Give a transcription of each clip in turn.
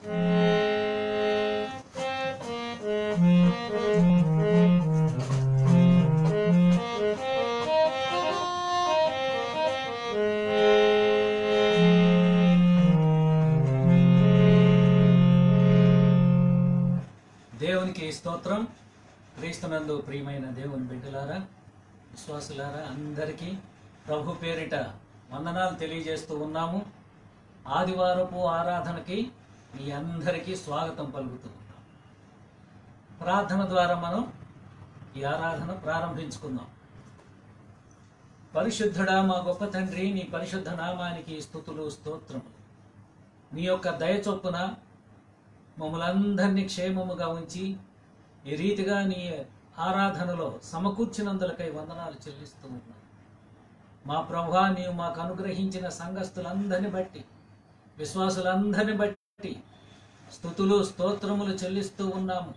దేవునికి స్తోత్రం. క్రీస్తునందు ప్రియమైన దేవుని బిడ్డలారా, విశ్వాసులారా, అందరికీ ప్రభు పేరిట వందనాలు తెలియజేస్తూ ఉన్నాము. ఆదివారపు ఆరాధనకి మీ అందరికీ స్వాగతం పలుకుతూ ఉన్నాం. ప్రార్థన ద్వారా మనం ఈ ఆరాధన ప్రారంభించుకుందాం. పరిశుద్ధుడా, మా గొప్ప తండ్రి, నీ పరిశుద్ధ నామానికి స్తుతులు స్తోత్రములు. నీ యొక్క దయ చొప్పున మమ్మలందరినీ క్షేమముగా ఉంచి ఈ రీతిగా నీ ఆరాధనలో సమకూర్చినందులకై వందనాలు చెల్లిస్తూ ఉన్నాం. మా ప్రభువా, నీవు మాకు అనుగ్రహించిన సంఘస్థులందరిని బట్టి, విశ్వాసులందరిని బట్టి స్తుతులు స్తోత్రములు చెల్లిస్తూ ఉన్నాము.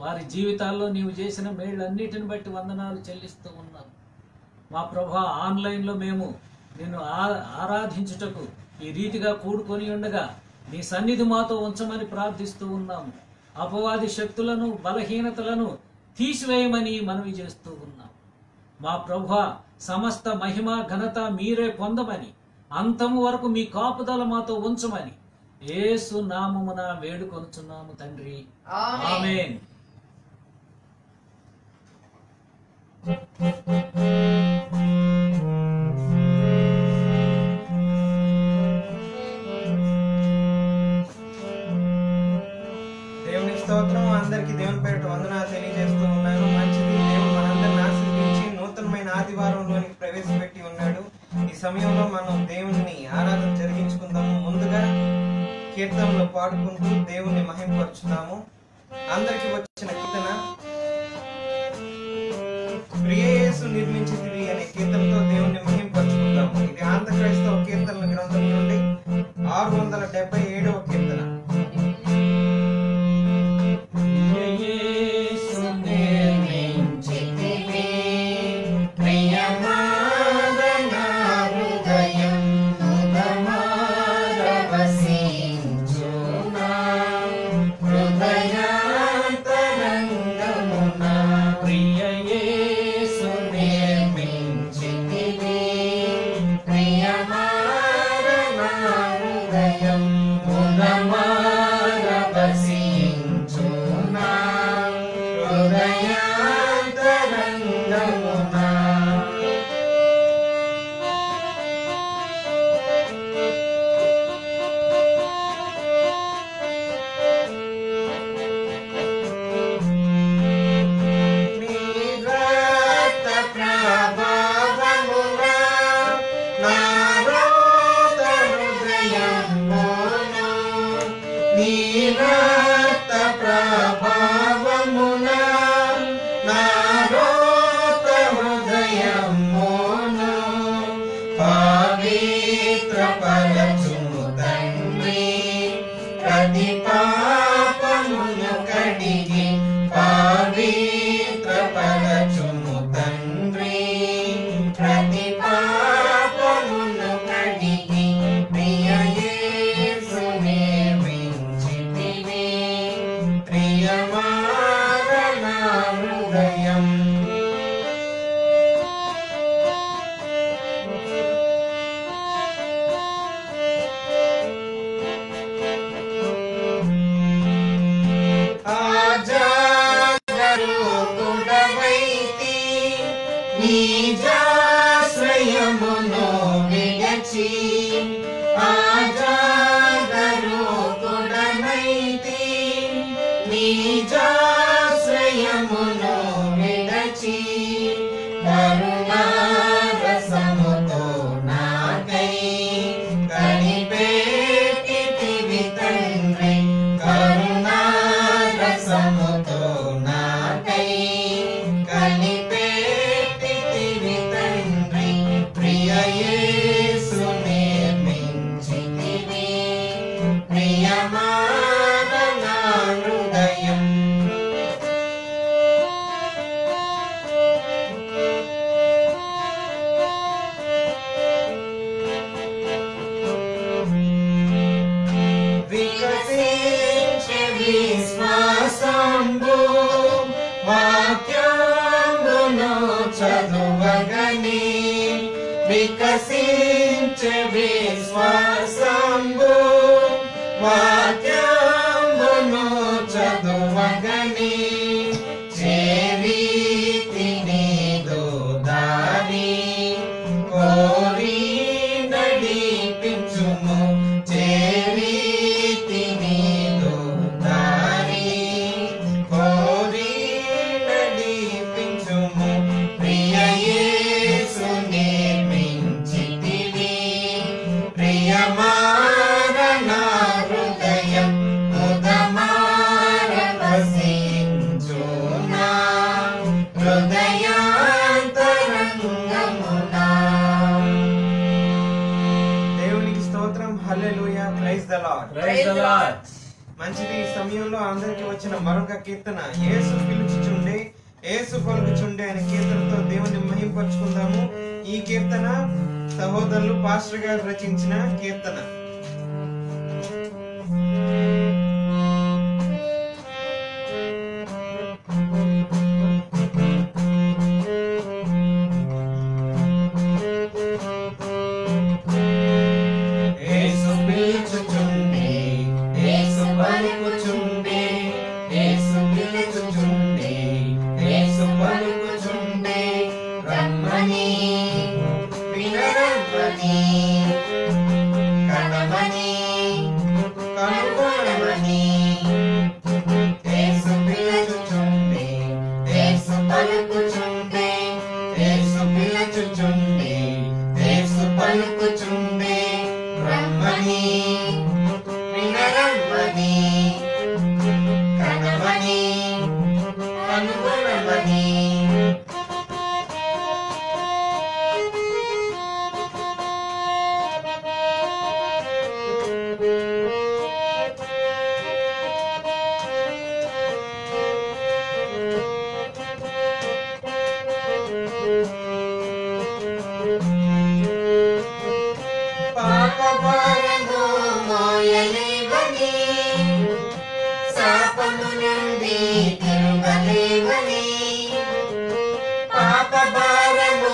వారి జీవితాల్లో నీవు చేసిన మేళ్ళన్నిటిని బట్టి వందనాలు చెల్లిస్తూ ఉన్నాము. మా ప్రభువా, ఆన్లైన్లో మేము నిన్ను ఆరాధించుటకు ఈ రీతిగా కూడుకొని ఉండగా నీ సన్నిధి మాతో ఉంచమని ప్రార్థిస్తూ ఉన్నాము. అపవాది శక్తులను, బలహీనతలను తీసివేయమని మనవి చేస్తూ ఉన్నాం. మా ప్రభువా, సమస్త మహిమ ఘనత మీరే పొందమని, అంతము వరకు మీ కాపుదల మాతో ఉంచమని యేసు నామమున వేడుకొనుచున్నాము తండ్రి, ఆమేన్. స్తోత్రం. అందరికీ దేవుని పేరిట వందనాలు తెలియజేస్తూ ఉన్నాను. మంచిది, దేవుడు మనందరిని ఆశీర్వదించి నూతనమైన ఆదివారంలోనికి ప్రవేశపెట్టి ఉన్నాడు. ఈ సమయంలో మనం దేవుని ఆరాధన జరిగించుకుందాము. ముందుగా కీర్తనలు పాడుకుంటూ దేవుని మహిమపరుచుదాము. అందరికి వచ్చిన కీర్తన ప్రియ యేసు నిర్మించితివి అనే కీర్తనతో దేవుని మహిమపరుచుకుందాము. ఇది ఆంధ్ర క్రైస్తవ కీర్తనల గ్రంథం నుండి 677వ కీర్తన. శ్వాసంబు వాక్యమును చదువగని వికసించే విశ్వాసంబు వాక్యమును చదువగని చేరీతి నీదు దారి కోరి నడిపించుము చేరీతి నీదు దారి కోరి నడిపించుము ప్రియ యేసు నిర్మించితివి ప్రియమారణ హృదయం ముదమార వసించునా హృదయాంతరంగమునా. దేవునికి స్తోత్రం. Hallelujah. Praise the Lord. Praise the Lord. మంచిది. ఈ సమయంలో అందరికి వచ్చిన మరొక కీర్తన యేసు పిలుచుచుండే యేసు పలుకుచుండే అనే కీర్తనతో దేవుని మహింపరుచుకుందాము. ఈ కీర్తన సహోదరులు పాస్టర్ గారు రచించిన కీర్తన. యేసు పిలుచుచుండే యేసు పలుకుచుండే యేసు పిలుచుచుండే యేసు పలుకుచుండే రమ్మని వినరమ్మని కనమని కనుగొనమని యేసు పిలుచుచుండే యేసు పలుకుచుండే యేసు పిలుచుచుండే యేసు పలుకుచుండే రమ్మని వినరమ్మని కనమని కనుగొనమని. పాపభారము మోయలేవని శాపము నుండి తిరుగలేవని పాపభారము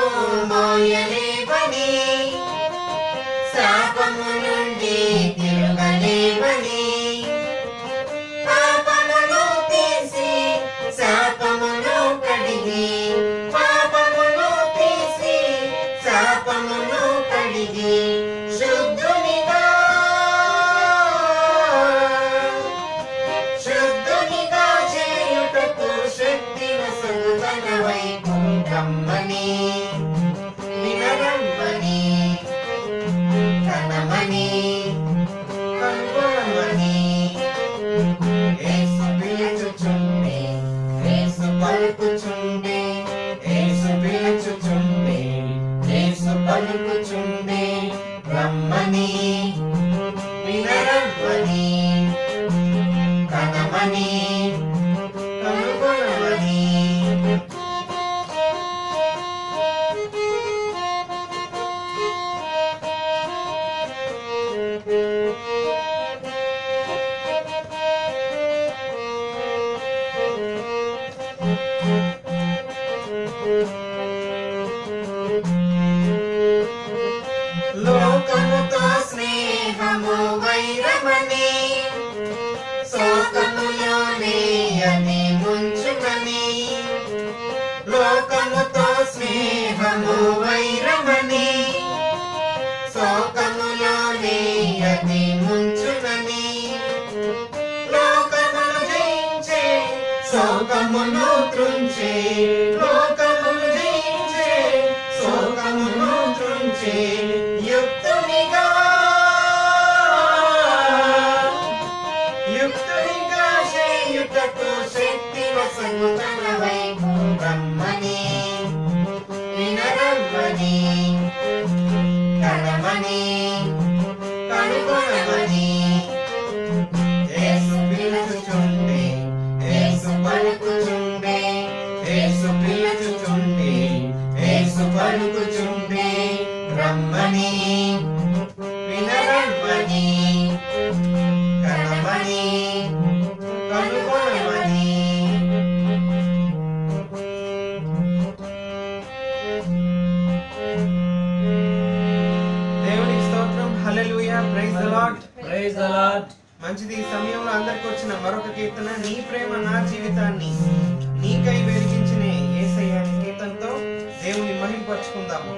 మోయలేవని శాపము నుండి తిరుగలేవని పాపమును తీసి శాపమును కడిగి పాపమును తీసి శాపమును కడిగి శుద్ధునిగా చేయుటకు శక్తి వసగుతన వైపు రమ్మని వినరమ్మని కనమని కనుగొనమని యేసు పిలుచుచుండే యేసు పలుకుచుండే యేసు పిలుచుచుండే యేసు పలుకుచుండే రమ్మని వినరమ్మని కనమని కనుగొనమని. లోకముతో స్నేహము వైరమని శోకములోనే అది ముంచుమని లోకముతో స్నేహము వైరమని శోకములోనే అది ముంచుమని లోకమును జయించే శోకమును త్రుంచే లోకమును జయించే శోకమును త్రుంచే యుక్తునిగా చేయుటకు శక్తి వసగు తన వైపు రమ్మని వినరమ్మని కనమని కనుగొనమని యేసు పిలుచుచుండే యేసు పలుకుచుండే యేసు పిలుచు ప్రైజ్ ద లార్డ్. మంచిది. ఈ సమయంలో అందరికి వచ్చిన మరొక కీర్తన, నీ ప్రేమ నా జీవితాన్ని నీకై వెలిగించిన యేసయ్య అనే కీర్తనతో దేవుని మహింపరచుకుందాము.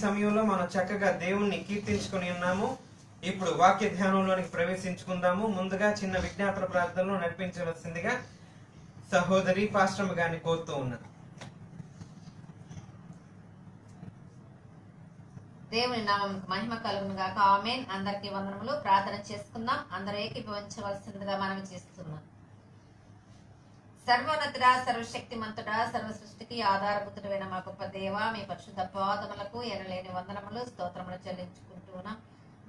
సమయంలో మనం చక్కగా దేవుణ్ణి కీర్తించుకొని ఉన్నాము. ఇప్పుడు వాక్య ధ్యానంలోనికి ప్రవేశించుకుందాము. ముందుగా చిన్న విజ్ఞాపన ప్రార్థనలో నడిపించవలసిందిగా సహోదరి పాస్టమ్ గారిని కోరుతూ ఉన్నాను. దేవుని నామమునకు మహిమ కలుగును గాక. ఆమేన్. అందరికీ వందనములు. ప్రార్థన చేసుకుందాం. అందరూ ఏకీభవించవలసిందిగా మనం చేస్తున్నాం. సర్వోన్నతుడా, సర్వశక్తిమంతుడా, సర్వ సృష్టికి ఆధారభూతుడైన మా గొప్ప దేవ, మీ పరిశుద్ధ పాదములకు ఎనలేని వందనములు స్తోత్రములు చెల్లించుకుంటున్నాం.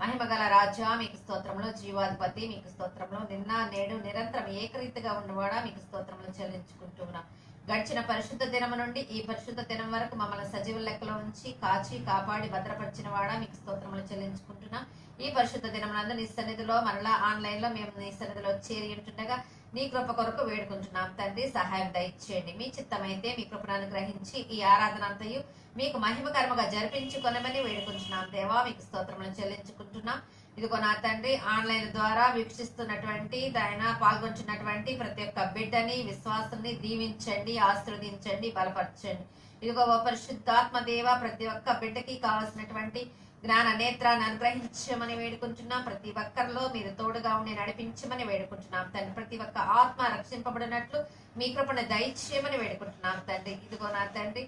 మహిమ గల రాజా మీకు స్తోత్రములు, జీవాధిపతి మీకు స్తోత్రములు, నిన్న నేడు నిరంతరం ఏకరీతిగా ఉన్నవాడా మీకు స్తోత్రములు చెల్లించుకుంటున్నాం. గడిచిన పరిశుద్ధ దినము నుండి ఈ పరిశుద్ధ దినం వరకు మమ్మల్ని సజీవ లెక్కలో ఉంచి కాచి కాపాడి భద్రపరిచిన వాడా మీకు స్తోత్రములు చెల్లించుకుంటున్నాం. ఈ పరిశుద్ధ దినమునందు నీ సన్నిధిలో మరలా ఆన్లైన్ లో మేము నీ సన్నిధిలో చేరి ఉంటుండగా నీ కృప కొరకు వేడుకుంటున్నాం. తండ్రి, సహాయం దయచేయండి. మీ చిత్తమైతే మీ కృపను అనుగ్రహించి ఈ ఆరాధన అంతయు మీకు మహిమకరముగా జరిపించుకొనమని వేడుకుంటున్నాం. దేవా మీకు స్తోత్రములు చెల్లించుకుంటున్నాం. ఇదిగో నా తండ్రి, ఆన్లైన్ ద్వారా వీక్షిస్తున్నటువంటి ఆయన పాల్గొంటున్నటువంటి ప్రతి ఒక్క బిడ్డని విశ్వాసాన్ని దీవించండి, ఆశీర్వదించండి, బలపరచండి. ఇదిగో ఓ పరిశుద్ధాత్మ దేవ, ప్రతి ఒక్క బిడ్డకి కావాల్సినటువంటి జ్ఞాన నేత్రాన్ని అనుగ్రహించమని వేడుకుంటున్నాం. ప్రతి ఒక్కరిలో మీరు తోడుగా ఉండి నడిపించమని వేడుకుంటున్నాం తండ్రి. ప్రతి ఒక్క ఆత్మ రక్షింపబడినట్లు మీ కృపను దయచేయమని వేడుకుంటున్నాం తండ్రి. ఇదిగో నా తండ్రి,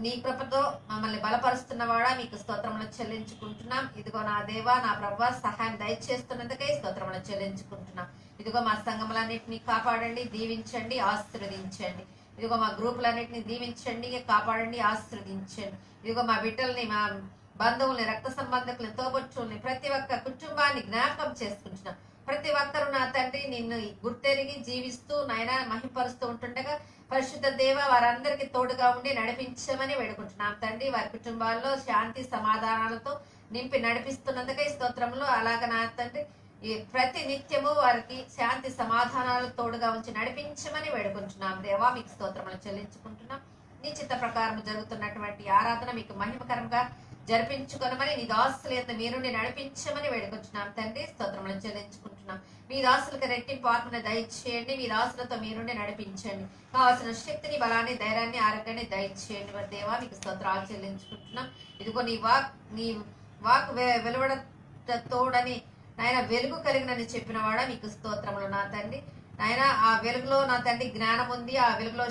నీ కృపతో మమ్మల్ని బలపరుస్తున్నవాడా మీకు స్తోత్రములు చెల్లించుకుంటున్నాం. ఇదిగో నా దేవా, నా ప్రభువా, సహాయం దయచేస్తున్నందుకై స్తోత్రములు చెల్లించుకుంటున్నాం. ఇదిగో మా సంఘములన్నింటినీ కాపాడండి, దీవించండి, ఆశీర్వదించండి. ఇదిగో మా గ్రూపులన్నింటినీ దీవించండి, కాపాడండి, ఆశీర్వదించండి. ఇదిగో మా బిడ్డల్ని, మా బంధువుల్ని, రక్త సంబంధికుల్ని, తోబుట్టువుల్ని, ప్రతి ఒక్క కుటుంబాన్ని జ్ఞాపకం చేసుకుంటున్నాం. ప్రతి ఒక్కరు నా తండ్రి నిన్ను గుర్తెరిగి జీవిస్తూ నాయనా మహింపరుస్తూ ఉంటుండగా పరిశుద్ధ దేవ వారందరికీ తోడుగా ఉండి నడిపించమని వేడుకుంటున్నాం తండ్రి. వారి కుటుంబాల్లో శాంతి సమాధానాలతో నింపి నడిపిస్తున్నందుకై స్తోత్రములు. అలాగ నా తండ్రి ఈ ప్రతి నిత్యము వారికి శాంతి సమాధానాలు తోడుగా ఉంచి నడిపించమని వేడుకుంటున్నాం. దేవా మీకు స్తోత్రములు చెల్లించుకుంటున్నాం. నీ చిత్త ప్రకారం జరుగుతున్నటువంటి ఆరాధన మీకు మహిమకరంగా జరిపించుకొనమని నీ దాసులు ఎంత మీరుండి నడిపించమని వేడుకుంటున్నాం తండ్రి. స్తోత్రములు చెల్లించుకుంటున్నాం. మీ దాసులకు రెట్టింపు ఆత్మను దయచేయండి. మీ దాసులతో మీరుండి నడిపించండి. కావాల్సిన శక్తిని, బలాన్ని, ధైర్యాన్ని, ఆరోగ్యాన్ని దయచేయండి. మరి దేవా మీకు స్తోత్రాలు చెల్లించుకుంటున్నాం. ఇదిగో నీ వాక్ వెలువడ తోడని నాయన వెలుగు కలిగినని చెప్పిన వాడా మీకు స్తోత్రములు నా తండ్రి. నాయన ఆ వెలుగులో నా తండ్రి జ్ఞానం ఉంది, ఆ వెలుగులో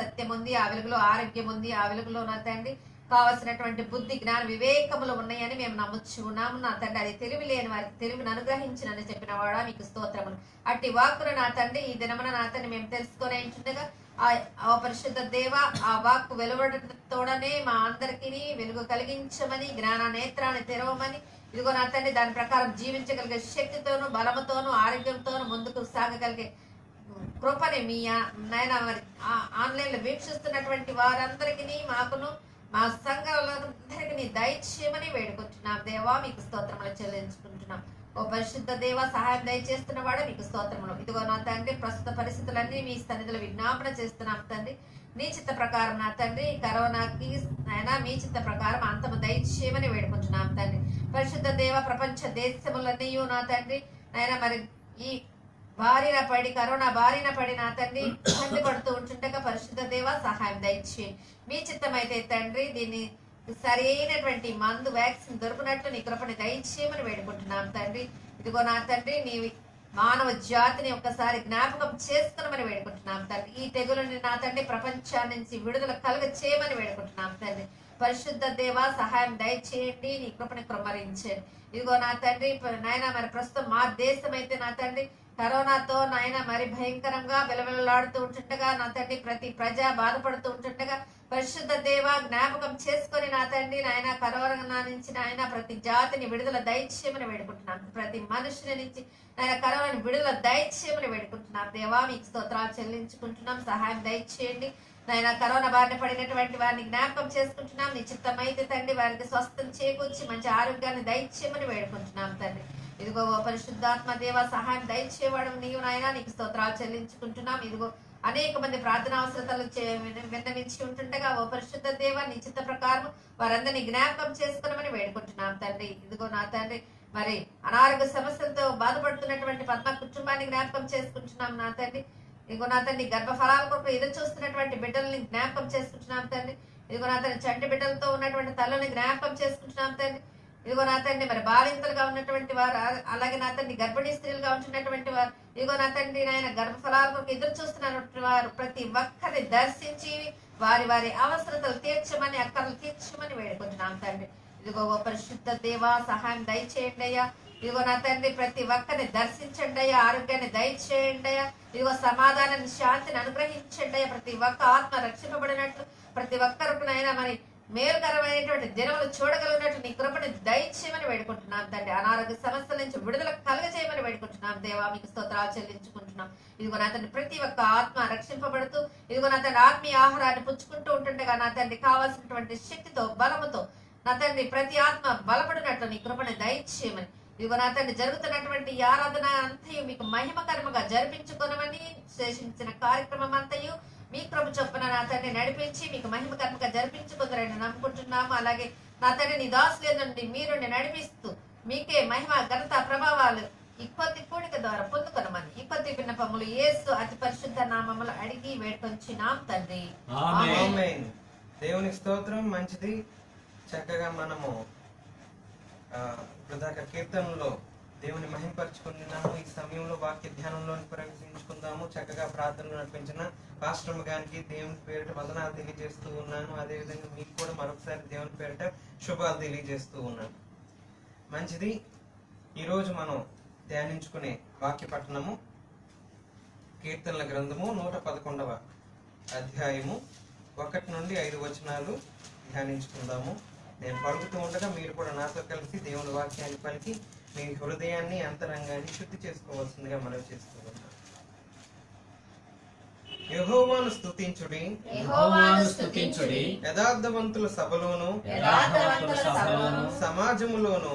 సత్యం ఉంది, ఆ వెలుగులో ఆరోగ్యం ఉంది, ఆ వెలుగులో నా తండ్రి కావలసినటువంటి బుద్ధి, జ్ఞాన, వివేకములు ఉన్నాయని మేము నమ్ముచ్చు ఉన్నాము నా తండ్రి. అది తెలివి లేని వారికి తెలివిని అనుగ్రహించినని చెప్పిన వాడా మీకు స్తోత్రములు. అట్టి వాక్కును నా తండ్రి ఈ దినమున నా తండ్రి మేము తెలుసుకొని ఉంటుండగా ఆ పరిశుద్ధ దేవ ఆ వాక్కు వెలువడతోడనే మా అందరికీ వెలుగు కలిగించమని, జ్ఞాన నేత్రాన్ని తెరవమని, ఇదిగో నా తండ్రి దాని ప్రకారం జీవించగలిగే శక్తితోను, బలముతోను, ఆరోగ్యంతోను ముందుకు సాగగలిగే కృపని మీ నాయన మరి ఆన్లైన్ లో వీక్షిస్తున్నటువంటి వారందరికీ మాకును మా సంఘాలందరికీ దయచేయమని వేడుకుంటున్నాం. దేవా మీకు స్తోత్రములు చెల్లించుకుంటున్నాం. ఓ పరిశుద్ధ దేవ, సహాయం దయచేస్తున్నవాడు మీకు స్తోత్రములు. ఇదిగో నా తండ్రి, ప్రస్తుత పరిస్థితులన్నీ మీ సన్నిధిలో విజ్ఞాపన చేస్తున్నాం తండ్రి. నీ చిత్త ప్రకారం నా తండ్రి కరోనాకి నాయనా మీ చిత్త ప్రకారం అంతము దయచేయమని వేడుకుంటున్నాం తండ్రి. పరిశుద్ధ దేవ, ప్రపంచ దేశములన్నీ నా తండ్రి నాయన మరి ఈ బారిన పడి కరోనా బారిన పడి నా తండ్రి ఇబ్బంది పడుతూ ఉంటుండగా పరిశుద్ధ దేవ సహాయం దయచేయండి. మీ చిత్తమైతే తండ్రి దీన్ని సరైనటువంటి మందు, వ్యాక్సిన్ దొరికినట్లు నీ కృపని దయచేయమని వేడుకుంటున్నాం తండ్రి. ఇదిగో నా తండ్రి నీ మానవ జాతిని ఒక్కసారి జ్ఞాపకం చేసుకున్నామని వేడుకుంటున్నాం తండ్రి. ఈ తెగులని నా తండ్రి ప్రపంచాన్ని నుంచి విడుదల కలుగ చేయమని వేడుకుంటున్నాం తండ్రి. పరిశుద్ధ దేవ సహాయం దయచేయండి, నీ కృపని కృమ్మరించండి. ఇదిగో నా తండ్రి నాయన మరి ప్రస్తుతం మా దేశం అయితే నా తండ్రి కరోనాతో నాయన మరి భయంకరంగా విలవిలలాడుతూ ఉంటుండగా నా తండ్రి ప్రతి ప్రజ బాధపడుతూ ఉంటుండగా పరిశుద్ధ దేవ జ్ఞాపకం చేసుకొని నా తండ్రి నాయన కరోనా నుంచి నాయన ప్రతి జాతిని విడుదల దయచేయమని వేడుకుంటున్నాం. ప్రతి మనుషుని నుంచి నాయన కరోనాని విడుదల దయచేయమని వేడుకుంటున్నాం. దేవా మీకు స్తోత్రాలు చెల్లించుకుంటున్నాం. సహాయం దయచేయండి నాయన. కరోనా బారిన పడినటువంటి వారిని జ్ఞాపకం చేసుకుంటున్నాం. నీ చిత్తమైతే తండ్రి వారికి స్వస్థం చేకూర్చి మంచి ఆరోగ్యాన్ని దయచేయమని వేడుకుంటున్నాం తండ్రి. ఇదిగో పరిశుద్ధాత్మ దేవ సహాయం దయచేవాడు నీవు నాయన, నీకు స్తోత్రాలు చెల్లించుకుంటున్నాం. ఇదిగో అనేక మంది ప్రార్థన అవసరతలు విన్నవించి ఉంటుండగా ఓ పరిశుద్ధ దేవ నీ చిత్త ప్రకారం వారందరినీ జ్ఞాపకం చేసుకున్నామని వేడుకుంటున్నాం తండ్రి. ఇదిగో నా తండ్రి మరి అనారోగ్య సమస్యలతో బాధపడుతున్నటువంటి పద్మ కుటుంబాన్ని జ్ఞాపకం చేసుకుంటున్నాం నా తండ్రి. ఇదిగో నా తండ్రి గర్భఫలాల కొరకు ఎదురు చూస్తున్నటువంటి బిడ్డల్ని జ్ఞాపకం చేసుకుంటున్నాం తండ్రి. ఇదిగో నా తండ్రి చంటి బిడ్డలతో ఉన్నటువంటి తల్లిని జ్ఞాపకం చేసుకుంటున్నాం తండ్రి. ఇదిగో నా తండ్రి మరి బాలింతలుగా ఉన్నటువంటి వారు, అలాగే నా తండ్రి గర్భిణీ స్త్రీలుగా ఉంటున్నటువంటి వారు, ఇదిగో నా తండ్రి నాయన గర్భఫలాల కొరకు ఎదురు చూస్తున్నటువంటి వారు ప్రతి ఒక్కరిని దర్శించి వారి వారి అవసరతలు తీర్చమని, అక్కర్లు తీర్చమని వేడుకుంటున్నాం తండ్రి. ఇదిగో ఓ పరిశుద్ధ దేవా సహాయం దయచేయండి అయ్యా. ఇదిగో నా తండ్రి ప్రతి ఒక్కరిని దర్శించండి అయ్యా, ఆరోగ్యాన్ని దయచేయండి అయ్యా. ఇదిగో సమాధానాన్ని, శాంతిని అనుగ్రహించండి అయ్యా. ప్రతి ఒక్క ఆత్మ రక్షింపబడినట్లు, ప్రతి ఒక్కరికి నైనా మరి మేలుకరమైనటువంటి దినములు చూడగలిగినట్లు నీ కృపని దయచేయమని వేడుకుంటున్నాం తండ్రి. అనారోగ్య సమస్యల నుంచి విడుదల కలుగజేయమని వేడుకుంటున్నాం దేవా, మీకు స్తోత్రాలు చెల్లించుకుంటున్నాం. ఇదిగో నా తండ్రి ప్రతి ఒక్క ఆత్మ రక్షింపబడుతూ, ఇదిగో నా తండ్రి ఆత్మీయ ఆహారాన్ని పుచ్చుకుంటూ ఉంటుండగా నా తండ్రి కావాల్సినటువంటి శక్తితో, బలముతో నా తండ్రి ప్రతి ఆత్మ బలపడినట్లు నీ కృపని దయచేయమని, ఇదిగో నా తండ్రి జరుగుతున్నటువంటి ఈ ఆరాధన అంతయు మీకు మహిమకరముగా జరిపించుకొనమని, శేషించిన కార్యక్రమం అంతయు మీ కృప చొప్పున నా తండ్రి నడిపించి మీకు మహిమకరముగా జరిపించుకుందరని నమ్ముకుంటున్నాము. అలాగే నా తండ్రి నీ దాసుల నుండి మీరు నడిపిస్తూ మీకే మహిమ, ఘనత, ప్రభావాలు ఈ కొద్ది కూడిక ద్వారా పొందుకొనమని ఈ కొద్ది విన్నపములు యేసు అతి పరిశుద్ధ నామములు అడిగి వేడుకొంచున్నాం తండ్రి. ఆమేన్. దేవుని స్తోత్రం. మంచిది. చక్కగా మనము ప్రధాన కీర్తనలో దేవుని మహింపరచుకున్నాము. ఈ సమయంలో వాక్య ధ్యానంలో ప్రవేశించుకుందాము. చక్కగా ప్రార్థనలు నడిపించిన పాస్టర్ గారికి దేవుని పేరిట వందనాలు తెలియజేస్తూ ఉన్నాను. అదేవిధంగా మీకు కూడా మరొకసారి దేవుని పేరిట శుభాలు తెలియజేస్తూ ఉన్నాను. మంచిది. ఈరోజు మనం ధ్యానించుకునే వాక్య పట్టణము కీర్తనల గ్రంథము 111వ అధ్యాయము 1 నుండి 5 వచనాలు ధ్యానించుకుందాము. నేను పలుకుతూ ఉండగా మీరు కూడా నాతో కలిసి దేవుని వాక్యాన్ని పలికి మీ హృదయాన్ని, అంతరంగాన్ని శుద్ధి చేసుకోవాల్సిందిగా మనవి చేస్తూ ఉన్నాను. యెహోవాను స్తుతించుడి, యథార్థవంతుల సభలోను, సమాజములోను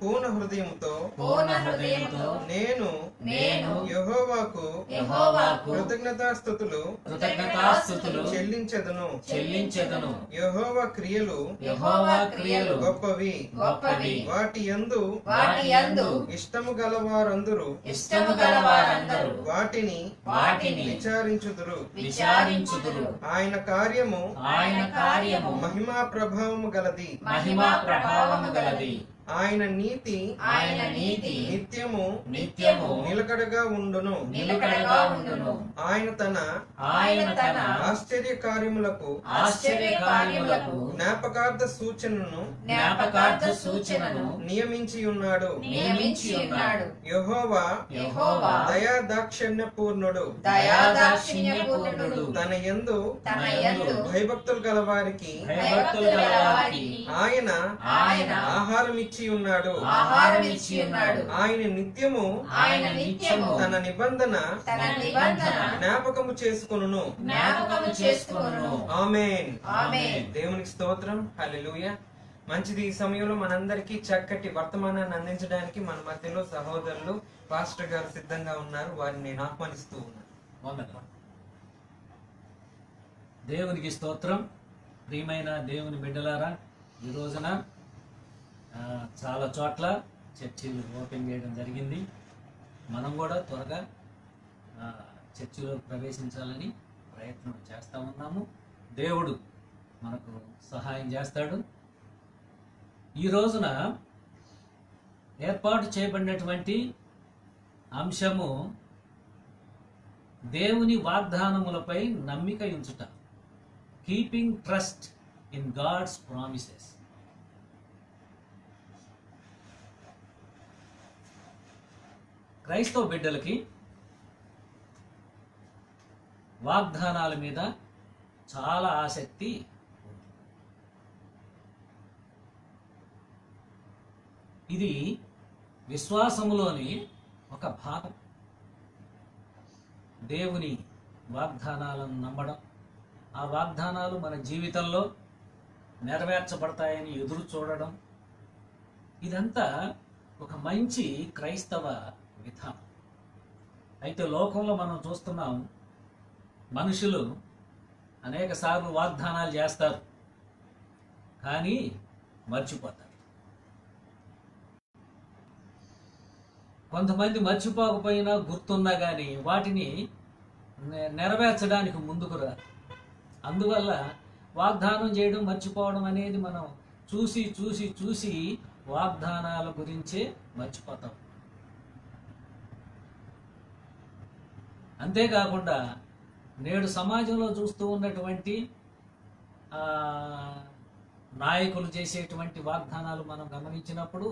పూర్ణ హృదయముతో నేను యెహోవాకు కృతజ్ఞతాస్తుతులు చెల్లించెదను. యెహోవా క్రియలు గొప్పవి, వాటి యందు ఇష్టము గలవారందరూ వాటిని విచారించుదురు. ఆయన కార్యము మహిమా ప్రభావము గలది. ఆయన నీతి నిత్యము నిలకడగా ఉండును. ఆయన తన ఆశ్చర్య కార్యములకు జ్ఞాపకార్థ సూచనను నియమించి ఉన్నాడు. యెహోవా దయా దాక్షిణ్య పూర్ణుడు. తన యందు భయభక్తులు గల వారికి ఆయన ఆహారం ఇచ్చి ఉన్నాడు. ఆయన నిత్యము తన నిబంధన జ్ఞాపకము చేసుకొనును. ఆమేన్. దేవునికి స్తోత్రం. హల్లెలూయా. మంచిది. ఈ సమయంలో మనందరికీ చక్కటి వర్తమానాన్ని అందించడానికి మన మధ్యలో సహోదరులు పాస్టర్ గారు సిద్ధంగా ఉన్నారు. వారిని నేను ఆహ్వానిస్తూ ఉన్నాను. దేవునికి స్తోత్రం. ప్రియమైన దేవుని బిడ్డలారా, ఈ రోజున చాలా చోట్ల చర్చిలు ఓపెన్ చేయడం జరిగింది. మనం కూడా త్వరగా చర్చిలో ప్రవేశించాలని ప్రయత్నం చేస్తూ ఉన్నాము. దేవుడు మనకు సహాయం చేస్తాడు. ఈ రోజున ఏర్పాటు చేయబడినటువంటి అంశము దేవుని వాగ్దానములపై నమ్మిక ఉంచుట, keeping trust in God's promises. క్రైస్తవ బిడ్డలకి వాగ్దానాల మీద చాలా ఆసక్తి ఉంది. ఇది విశ్వాసములోని ఒక భాగం. దేవుని వాగ్దానాలను నమ్మడం, ఆ వాగ్దానాలు మన జీవితంలో నెరవేర్చబడతాయని ఎదురు చూడడం, ఇదంతా ఒక మంచి క్రైస్తవ విధానం. అయితే లోకంలో మనం చూస్తున్నాం, మనుషులు అనేక సార్లు వాగ్దానాలు చేస్తారు, కానీ మర్చిపోతారు. కొంతమంది మర్చిపోకపోయినా గుర్తున్నా కానీ వాటిని నెరవేర్చడానికి ముందుకు రారు. అందువల్ల వాగ్దానం చేయడం మర్చిపోవడం అనేది మనం చూసి చూసి చూసి వాగ్దానాల గురించే మర్చిపోతాం. అంతేకాకుండా నేడు సమాజంలో చూస్తూ ఉన్నటువంటి నాయకులు చేసేటువంటి వాగ్దానాలు మనం గమనించినప్పుడు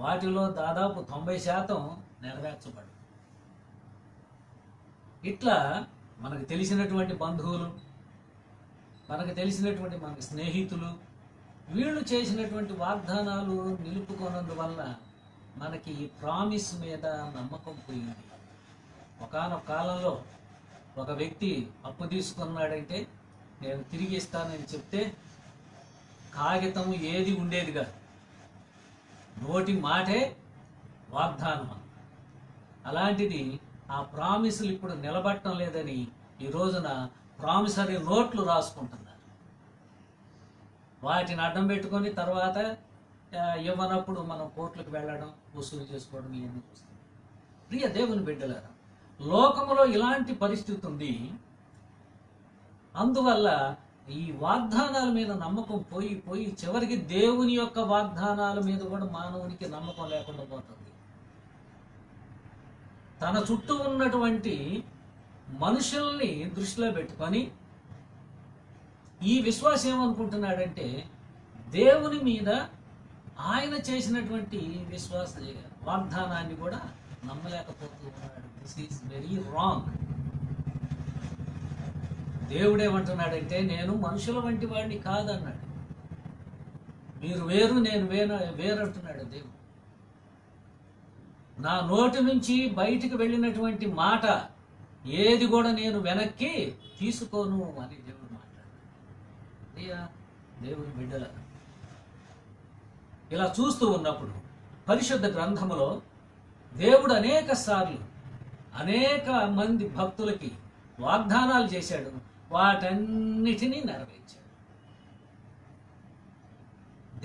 వాటిలో దాదాపు 90% నెరవేర్చబడు. ఇట్లా మనకు తెలిసినటువంటి బంధువులు, మనకు తెలిసినటువంటి మన స్నేహితులు, వీళ్ళు చేసినటువంటి వాగ్దానాలు నిలుపుకోనందువల్ల మనకి ఈ ప్రామిస్ మీద నమ్మకం పోయింది. ఒకానొక కాలంలో ఒక వ్యక్తి అప్పు తీసుకున్నాడంటే నేను తిరిగి ఇస్తానని చెప్తే కాగితం ఏది ఉండేది కాదు, నోటి మాటే వాగ్దానం. అలాంటిది ఆ ప్రామిసులు ఇప్పుడు నిలబడటం లేదని ఈ రోజున ప్రామిసరీ నోట్లు రాసుకుంటున్నారు. వాటిని అడ్డం పెట్టుకొని తర్వాత ఇవ్వనప్పుడు మనం కోర్టులకు వెళ్ళడం, వసూలు చేసుకోవడం ఇవన్నీ చూస్తాం. ప్రియ దేవుని బిడ్డలారా, లోకములో ఇలాంటి పరిస్థితి ఉంది. అందువల్ల ఈ వాగ్దానాల మీద నమ్మకం పోయి పోయి చివరికి దేవుని యొక్క వాగ్దానాల మీద కూడా మానవునికి నమ్మకం లేకుండా పోతుంది. తన చుట్టూ ఉన్నటువంటి మనుషుల్ని దృష్టిలో పెట్టుకొని ఈ విశ్వాసం ఏమనుకుంటున్నాడంటే దేవుని మీద ఆయన చేసినటువంటి వాగ్దానాన్ని కూడా నమ్మలేకపోతూ ఉన్నాడు. This is very wrong. దేవుడేమంటున్నాడంటే నేను మనుషుల వంటి వాడిని కాదన్నాడు. మీరు వేరు, నేను వేరంటున్నాడు దేవుడు. నా నోటి నుంచి బయటికి వెళ్ళినటువంటి మాట ఏది కూడా నేను వెనక్కి తీసుకోను అని దేవుడు మాట్లాడాడు. దేవుని బిడ్డల ఇలా చూస్తూ ఉన్నప్పుడు పరిశుద్ధ గ్రంథములో దేవుడు అనేక మంది భక్తులకి వాగ్దానాలు చేశాడు, వాటన్నిటినీ నెరవేర్చాడు.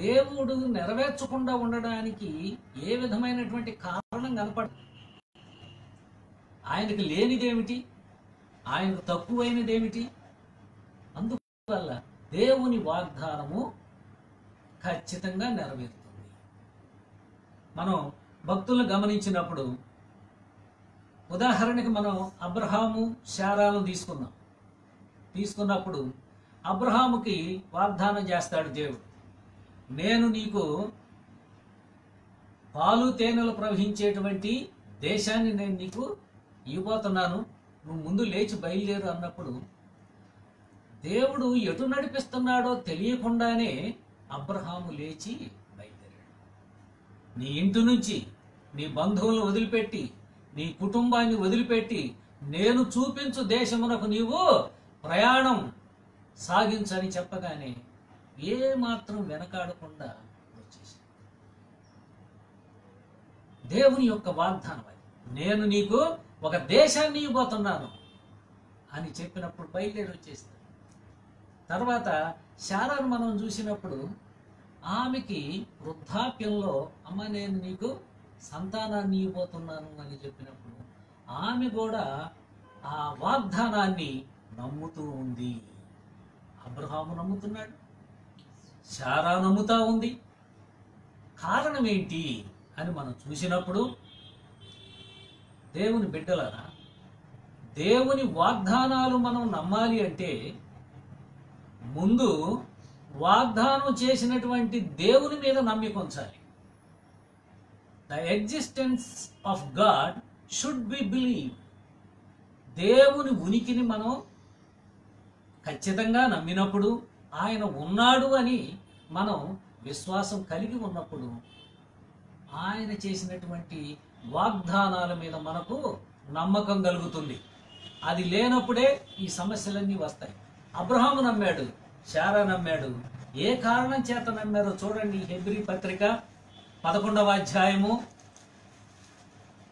దేవుడు నెరవేర్చకుండా ఉండడానికి ఏ విధమైనటువంటి కారణం కనపడదు. ఆయనకు లేనిదేమిటి, ఆయనకు తక్కువైనదేమిటి? అందువల్ల దేవుని వాగ్దానము ఖచ్చితంగా నెరవేరుతుంది. మనం భక్తులను గమనించినప్పుడు ఉదాహరణకి మనం అబ్రహాము శారాలను తీసుకున్నప్పుడు అబ్రహాముకి వాగ్దానం చేస్తాడు దేవుడు, నేను నీకు పాలు తేనెలు ప్రవహించేటువంటి దేశాన్ని నేను నీకు ఇవ్వబోతున్నాను, నువ్వు ముందు లేచి బయలుదేరు అన్నప్పుడు దేవుడు ఎటు నడిపిస్తున్నాడో తెలియకుండానే అబ్రహాము లేచి బయలుదేరాడు. నీ ఇంటి నుంచి నీ బంధువులను వదిలిపెట్టి నీ కుటుంబాన్ని వదిలిపెట్టి నేను చూపించు దేశమునకు నీవు ప్రయాణం సాగించని చెప్పగానే ఏ మాత్రం వెనకాడకుండా వచ్చేసి దేవుని యొక్క వాగ్దానం అది, నేను నీకు ఒక దేశాన్ని ఇవ్వబోతున్నాను అని చెప్పినప్పుడు బయలుదేరి వచ్చేస్తాడు. తర్వాత శారాను మనం చూసినప్పుడు ఆమెకి వృద్ధాప్యంలో అమ్మ నేను నీకు సంతానాన్ని ఇవ్వబోతున్నాను అని చెప్పినప్పుడు ఆమె కూడా ఆ వాగ్దానాన్ని నమ్ముతూ ఉంది. అబ్రహాము నమ్ముతున్నాడు, శారా నమ్ముతా ఉంది. కారణం ఏంటి అని మనం చూసినప్పుడు దేవుని బిడ్డలరా, దేవుని వాగ్దానాలు మనం నమ్మాలి అంటే ముందు వాగ్దానం చేసినటువంటి దేవుని మీద నమ్మిక ఉంచాలి. The existence of God should be believe. దేవుని ఉనికిని మనం ఖచ్చితంగా నమ్మినప్పుడు, ఆయన ఉన్నాడు అని మనం విశ్వాసం కలిగి ఉన్నప్పుడు ఆయన చేసినటువంటి వాగ్దానాల మీద మనకు నమ్మకం కలుగుతుంది. అది లేనప్పుడే ఈ సమస్యలన్నీ వస్తాయి. అబ్రహాము నమ్మాడు, శారా నమ్మాడు. ఏ కారణం చేత నమ్మారో చూడండి. హెబ్రీ పత్రిక 11వ అధ్యాయము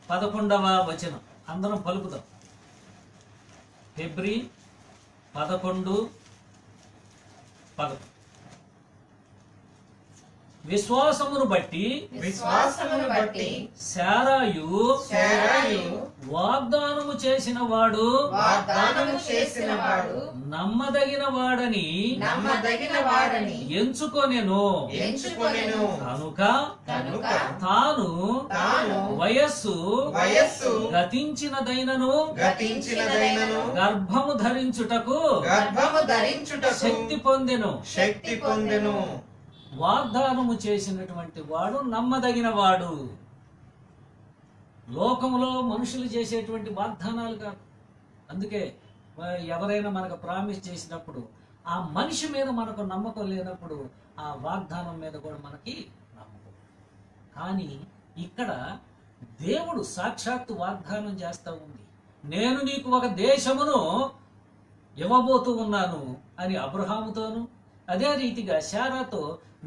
11వ వచనం అందరం పలుకుదాం. హెబ్రీ 11:11. విశ్వాసమును బట్టి విశ్వాసమును బట్టి శారాయు వాగ్దానము చేసిన వాడు నమ్మదగిన వాడని ఎంచుకొనెను. కనుక తాను వయస్సు గతించినదైనను గర్భము ధరించుటకు శక్తి పొందెను. వాగ్దానము చేసినటువంటి వాడు నమ్మదగిన వాడు. లోకంలో మనుషులు చేసేటువంటి వాగ్దానాలు కాదు. అందుకే ఎవరైనా మనకు ప్రామిస్ చేసినప్పుడు ఆ మనిషి మీద మనకు నమ్మకం లేనప్పుడు ఆ వాగ్దానం మీద కూడా మనకి నమ్మకం. కానీ ఇక్కడ దేవుడు సాక్షాత్తు వాగ్దానం చేస్తా ఉంది. నేను నీకు ఒక దేశమును ఇవ్వబోతూ ఉన్నాను అని అబ్రహాముతోను, అదే రీతిగా శారాతో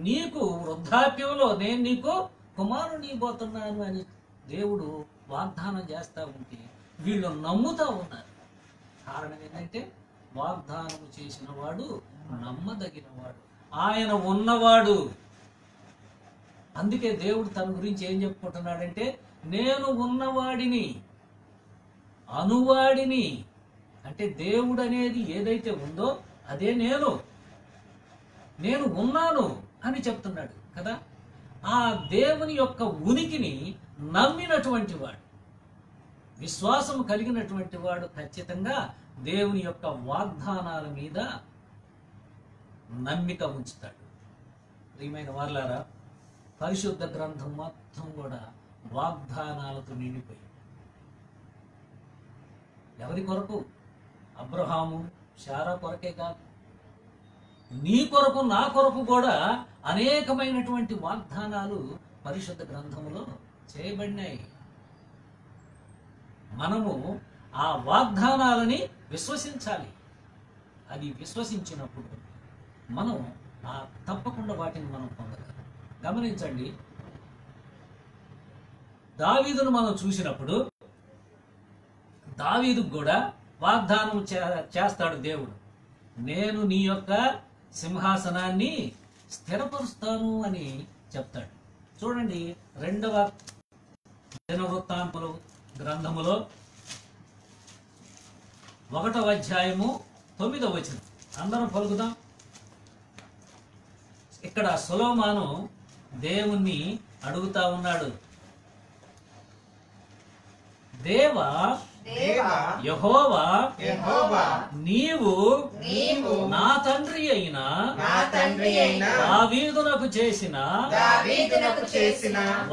నీకు వృద్ధాప్యంలో నేను నీకు కుమారుని ఇవ్వబోతున్నాను అని దేవుడు వాగ్దానం చేస్తా ఉంటే వీళ్ళు నమ్ముతా ఉన్నారు. కారణం ఏంటంటే వాగ్దానం చేసిన వాడు నమ్మదగిన వాడు, ఆయన ఉన్నవాడు. అందుకే దేవుడు తన గురించి ఏం చెప్పుకుంటున్నాడంటే నేను ఉన్నవాడిని, అనువాడిని. అంటే దేవుడు అనేది ఏదైతే ఉందో అదే నేను ఉన్నాను అని చెప్తున్నాడు కదా. ఆ దేవుని యొక్క ఉనికిని నమ్మినటువంటి వాడు, విశ్వాసం కలిగినటువంటి వాడు ఖచ్చితంగా దేవుని యొక్క వాగ్దానాల మీద నమ్మిక ఉంచుతాడు. ప్రియమైన వారలారా, పరిశుద్ధ గ్రంథం మొత్తం కూడా వాగ్దానాలతో నిండిపోయి ఎవరి కొరకు? అబ్రహాము శారా కొరకే కాదు, నీ కొరకు నా కొరకు కూడా అనేకమైనటువంటి వాగ్దానాలు పరిశుద్ధ గ్రంథములో చేయబడినాయి. మనము ఆ వాగ్దానాలని విశ్వసించాలి. అది విశ్వసించినప్పుడు మనం తప్పకుండా వాటిని మనం పొందగలం. గమనించండి, దావీదును మనం చూసినప్పుడు దావీదుకు కూడా వాగ్దానం చేస్తాడు దేవుడు. నేను నీ యొక్క సింహాసనాన్ని స్థిరపరుస్తాను అని చెప్తాడు. చూడండి, 2వ దినవృత్తాంతముల గ్రంథములో 1వ అధ్యాయము 9వ వచనం అందరం పలుకుదాం. ఇక్కడ సొలొమోను దేవుణ్ణి అడుగుతా ఉన్నాడు. దేవా యెహోవా, నీవు నా తండ్రి అయిన దావీదునకు చేసిన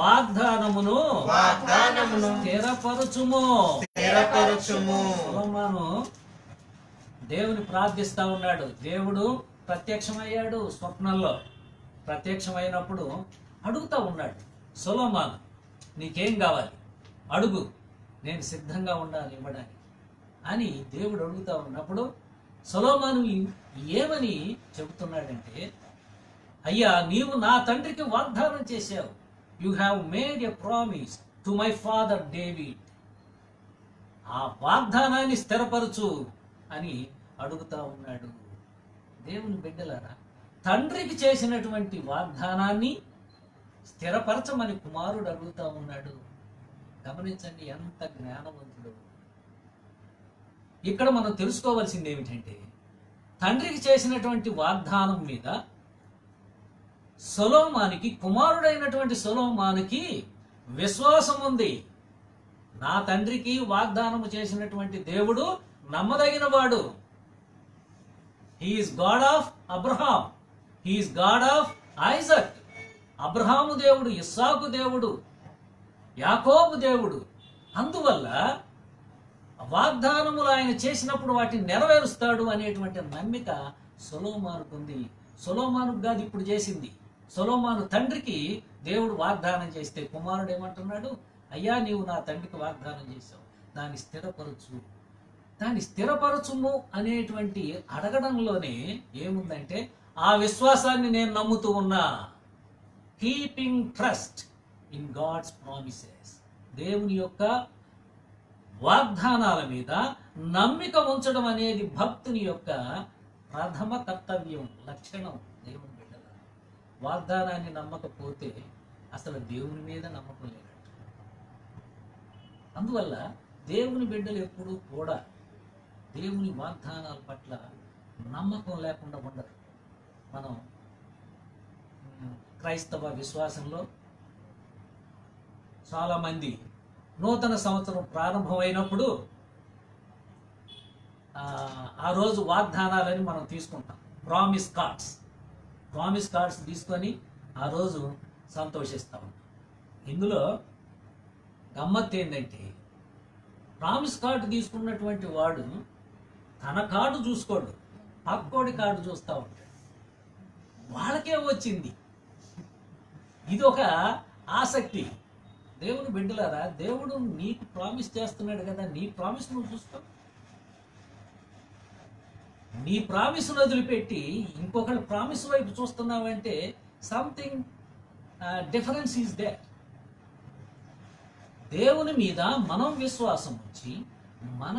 వాగ్దానమును స్థిరపరచుము. సొలొమోను దేవుని ప్రార్థిస్తా ఉన్నాడు. దేవుడు ప్రత్యక్షమయ్యాడు, స్వప్నంలో ప్రత్యక్షమైనప్పుడు అడుగుతా ఉన్నాడు, సొలొమోను నీకేం కావాలి అడుగు, నేను సిద్ధంగా ఉండాలి ఇవ్వడానికి అని దేవుడు అడుగుతా ఉన్నప్పుడు సొలొమోను ఏమని చెబుతున్నాడంటే, అయ్యా నీవు నా తండ్రికి వాగ్దానం చేశావు, you have made a promise to my father David, ఆ వాగ్దానాన్ని స్థిరపరచు అని అడుగుతా ఉన్నాడు. దేవుని బిడ్డలారా, తండ్రికి చేసినటువంటి వాగ్దానాన్ని స్థిరపరచమని కుమారుడు అడుగుతా ఉన్నాడు. గమనించండి ఎంత జ్ఞానవంతుడు. ఇక్కడ మనం తెలుసుకోవాల్సింది ఏమిటంటే, తండ్రికి చేసినటువంటి వాగ్దానం మీద సొలొమోనుకి, కుమారుడైనటువంటి సొలొమోనుకి విశ్వాసం ఉంది. నా తండ్రికి వాగ్దానము చేసినటువంటి దేవుడు నమ్మదగిన వాడు. He is God of Abraham, he is God of Isaac. అబ్రహాము దేవుడు, ఇస్సాకు దేవుడు, యాకోబు దేవుడు. అందువల్ల వాగ్దానములు ఆయన చేసినప్పుడు వాటిని నెరవేరుస్తాడు అనేటువంటి నమ్మిక సొలొమోనుకు ఉంది. సొలొమోనుకు కాదు ఇప్పుడు చేసింది. సొలొమోను తండ్రికి దేవుడు వాగ్దానం చేస్తే కుమారుడు ఏమంటున్నాడు, అయ్యా నీవు నా తండ్రికి వాగ్దానం చేశావు, దాన్ని స్థిరపరచు, దాన్ని స్థిరపరచుము అనేటువంటి అడగడంలోనే ఏముందంటే ఆ విశ్వాసాన్ని నేను నమ్ముతూ ఉన్నా. Keeping trust in God's promises, దేవుని యొక్క వాగ్దానాల మీద నమ్మిక ఉంచడం అనేది భక్తుని యొక్క ప్రథమ కర్తవ్యం, లక్షణం. దేవుని బిడ్డల వాగ్దానాన్ని నమ్మకపోతే అసలు దేవుని మీద నమ్మకం లేనట్టు. అందువల్ల దేవుని బిడ్డలు ఎప్పుడూ కూడా దేవుని వాగ్దానాల పట్ల నమ్మకం లేకుండా ఉండరు. మనం క్రైస్తవ విశ్వాసంలో చాలామంది నూతన సంవత్సరం ప్రారంభమైనప్పుడు ఆ రోజు వాగ్దానాలని మనం తీసుకుంటాం. ప్రామిస్ కార్డ్స్ తీసుకొని ఆ రోజు సంతోషిస్తాం. ఇందులో గమ్మత్తు ఏంటంటే ప్రామిస్ కార్డు తీసుకున్నటువంటి వాడు తన కార్డు చూసుకోడు, పక్కోడి కార్డు చూస్తూ ఉంటాడు. వాళ్ళకే వచ్చింది. ఇది ఒక ఆసక్తి. దేవుని బిడ్డలారా, దేవుడు నీకు ప్రామిస్ చేస్తున్నాడు కదా, నీ ప్రామిస్ నువ్వు చూసుకో. నీ ప్రామిస్ వదిలిపెట్టి ఇంకొకళ్ళ ప్రామిస్ వైపు చూస్తున్నావంటే సంథింగ్ డిఫరెన్స్ ఈజ్ దేర్. దేవుని మీద మనం విశ్వాసం ఉంచి మన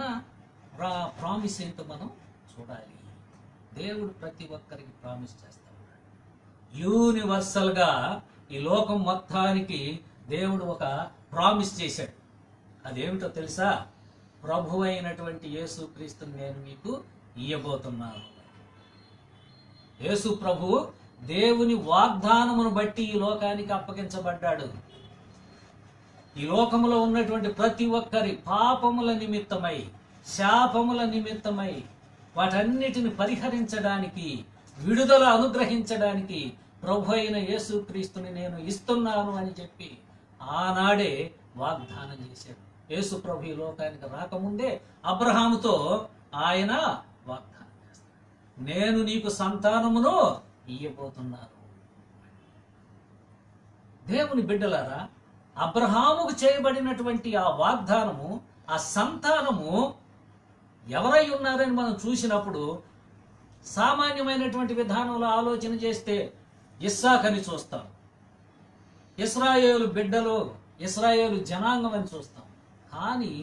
ప్రామిస్ ఏంటో మనం చూడాలి. దేవుడు ప్రతి ఒక్కరికి ప్రామిస్ చేస్తా ఉన్నాడు. యూనివర్సల్గా ఈ లోకం మొత్తానికి దేవుడు ఒక ప్రామిస్ చేశాడు. అదేమిటో తెలుసా? ప్రభు అయినటువంటి యేసు క్రీస్తుని నేను మీకు ఇయ్యబోతున్నాను. యేసు ప్రభు దేవుని వాగ్దానమును బట్టి ఈ లోకానికి అప్పగించబడ్డాడు. ఈ లోకములో ఉన్నటువంటి ప్రతి ఒక్కరి పాపముల నిమిత్తమై, శాపముల నిమిత్తమై వాటన్నిటిని పరిహరించడానికి, విడుదల అనుగ్రహించడానికి ప్రభు అయిన యేసు క్రీస్తుని నేను ఇస్తున్నాను అని చెప్పి ఆనాడే వాగ్దానం చేశాడు. యేసు ప్రభు ఈ లోకానికి రాకముందే అబ్రహాముతో ఆయన వాగ్దానం చేస్తాడు, నేను నీకు సంతానమును ఇయ్యబోతున్నాను. దేవుని బిడ్డలారా, అబ్రహాముకు చేయబడినటువంటి ఆ వాగ్దానము, ఆ సంతానము ఎవరై ఉన్నారని మనం చూసినప్పుడు సామాన్యమైనటువంటి విధానంలో ఆలోచన చేస్తే ఇస్సాకని చూస్తాం, ఇశ్రాయేలు బిడ్డలు, ఇశ్రాయేలు జనాంగం అని చూస్తాం. కానీ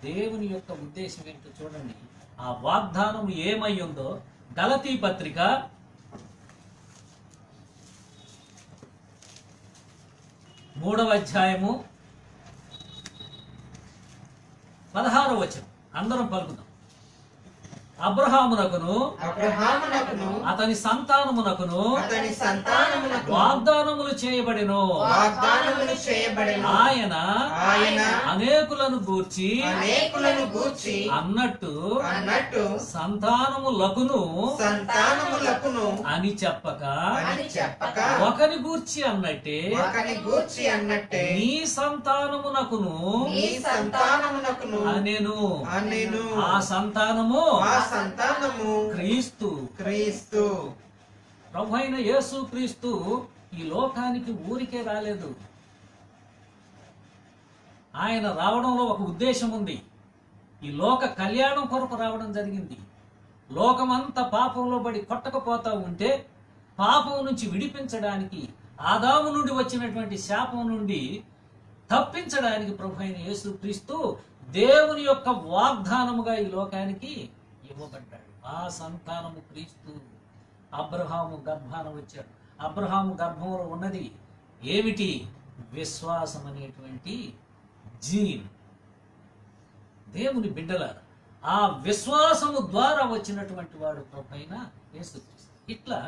దేవుని యొక్క ఉద్దేశం ఏంటో చూడండి. ఆ వాగ్దానం ఏమై ఉందో గలతీ పత్రిక 3వ అధ్యాయము 16వ వచనం అందరం పలుకుదాం. అబ్రహామునకును అతని సంతానమునకును వాగ్దానములు చేయబడెను. ఆయన అనేకులను గూర్చి అన్నట్టు సంతానములకును అని చెప్పక ఒకని గూర్చి అన్నట్టే నీ సంతానమునకును అనెను. ఆ సంతానము క్రీస్తు. ప్రభు అయిన యేసు క్రీస్తు ఈ లోకానికి ఊరికే రాలేదు. ఆయన రావడంలో ఒక ఉద్దేశం ఉంది. ఈ లోక కళ్యాణం కొరకు రావడం జరిగింది. లోకమంతా పాపంలో పడి కొట్టకపోతా ఉంటే పాపం నుంచి విడిపించడానికి, ఆదాము నుండి వచ్చినటువంటి శాపం నుండి తప్పించడానికి ప్రభు అయిన యేసు క్రీస్తు దేవుని యొక్క వాగ్దానముగా ఈ లోకానికి ఇవ్వబడ్డాడు. ఆ సంతానము క్రీస్తు. అబ్రహాము గర్భాన వచ్చాడు. అబ్రహాము గర్భంలో ఉన్నది ఏమిటి? విశ్వాసం అనేటువంటి జీన్. దేవుని బిడ్డలారా, ఆ విశ్వాసము ద్వారా వచ్చినటువంటి వాడు ప్రభు అయిన యేసుక్రీస్తు. ఇట్లా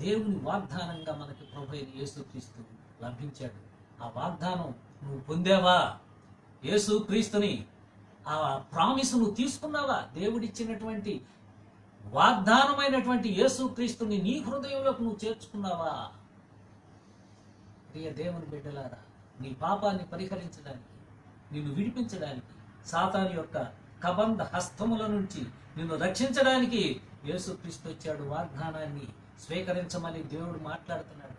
దేవుని వాగ్దానంగా మనకి ప్రభు అయిన యేసుక్రీస్తు లభించాడు. ఆ వాగ్దానం నువ్వు పొందావా? యేసుక్రీస్తుని ఆ ప్రామిస్ నువ్వు తీసుకున్నావా? దేవుడిచ్చినటువంటి వాగ్దానమైనటువంటి యేసుక్రీస్తుని నీ హృదయంలోకి నువ్వు చేర్చుకున్నావా? ప్రియ దేవుని బిడ్డలారా, నీ పాపాన్ని పరిహరించడానికి, నిన్ను విడిపించడానికి, సాతాను యొక్క కబంధ హస్తముల నుంచి నిన్ను రక్షించడానికి యేసుక్రీస్తు వచ్చాడు. వాగ్దానాన్ని స్వీకరించమని దేవుడు మాట్లాడుతున్నాడు.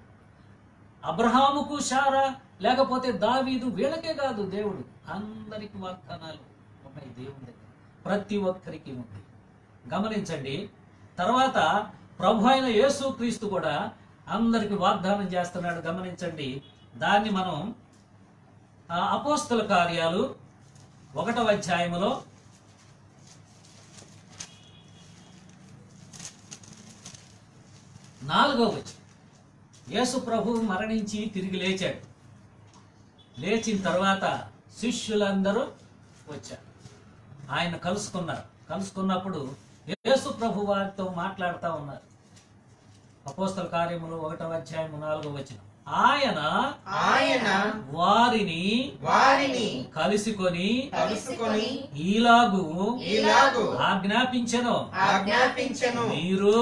అబ్రహాముకు, శారా, లేకపోతే దావీదు, వీళ్ళకే కాదు, దేవుడు అందరికి వాగ్దానాలు ఉన్నాయి. దేవుని దగ్గర ప్రతి ఒక్కరికి ఉంది. గమనించండి. తర్వాత ప్రభు అయిన యేసుక్రీస్తు కూడా అందరికి వాగ్దానం చేస్తున్నాడు. గమనించండి. దాన్ని మనం అపోస్తల కార్యాలు 1వ అధ్యాయములో 4వ వచనం యేసు ప్రభు మరణించి తిరిగి లేచాడు. లేచిన తర్వాత శిష్యులందరూ వచ్చారు, ఆయన కలుసుకున్నారు. కలుసుకున్నప్పుడు యేసు ప్రభు వారితో మాట్లాడుతూ ఉన్నారు. అపోస్తల కార్యములు 1వ అధ్యాయం 4వ వచనం. ఆయన వారిని కలుసుకొని ఈలాగు ఆజ్ఞాపించెను, మీరు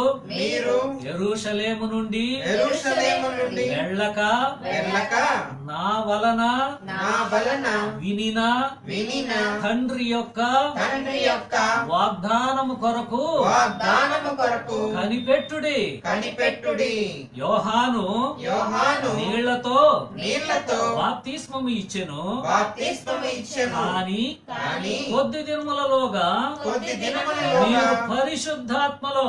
యెరూషలేము నుండి వెళ్ళక నా వలన వినిన తండ్రి యొక్క వాగ్దానము కొరకు కనిపెట్టుడి. యోహాను నీళ్లతో బాప్తిస్మము ఇచ్చెను, కానీ కొద్ది దినములలోగా మీరు పరిశుద్ధాత్మలో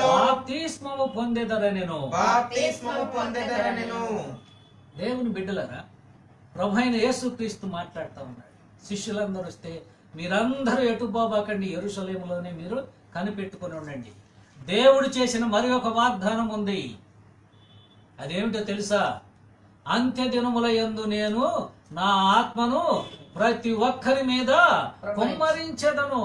బాప్తిస్మము పొందెదరనెను. దేవుని బిడ్డలారా, ప్రభువైన యేసుక్రీస్తు మాట్లాడుతూ ఉన్నాడు. శిష్యులందరూ వస్తే మీరందరూ ఎటు పోబాకండి, యెరూషలేములోనే మీరు కనిపెట్టుకుని ఉండండి. దేవుడు చేసిన మరి ఒక వాగ్దానం ఉంది. అదేమిటో తెలుసా? అంత్య దినముల యందు నేను నా ఆత్మను ప్రతి ఒక్కరి మీద కుమ్మరించెదను.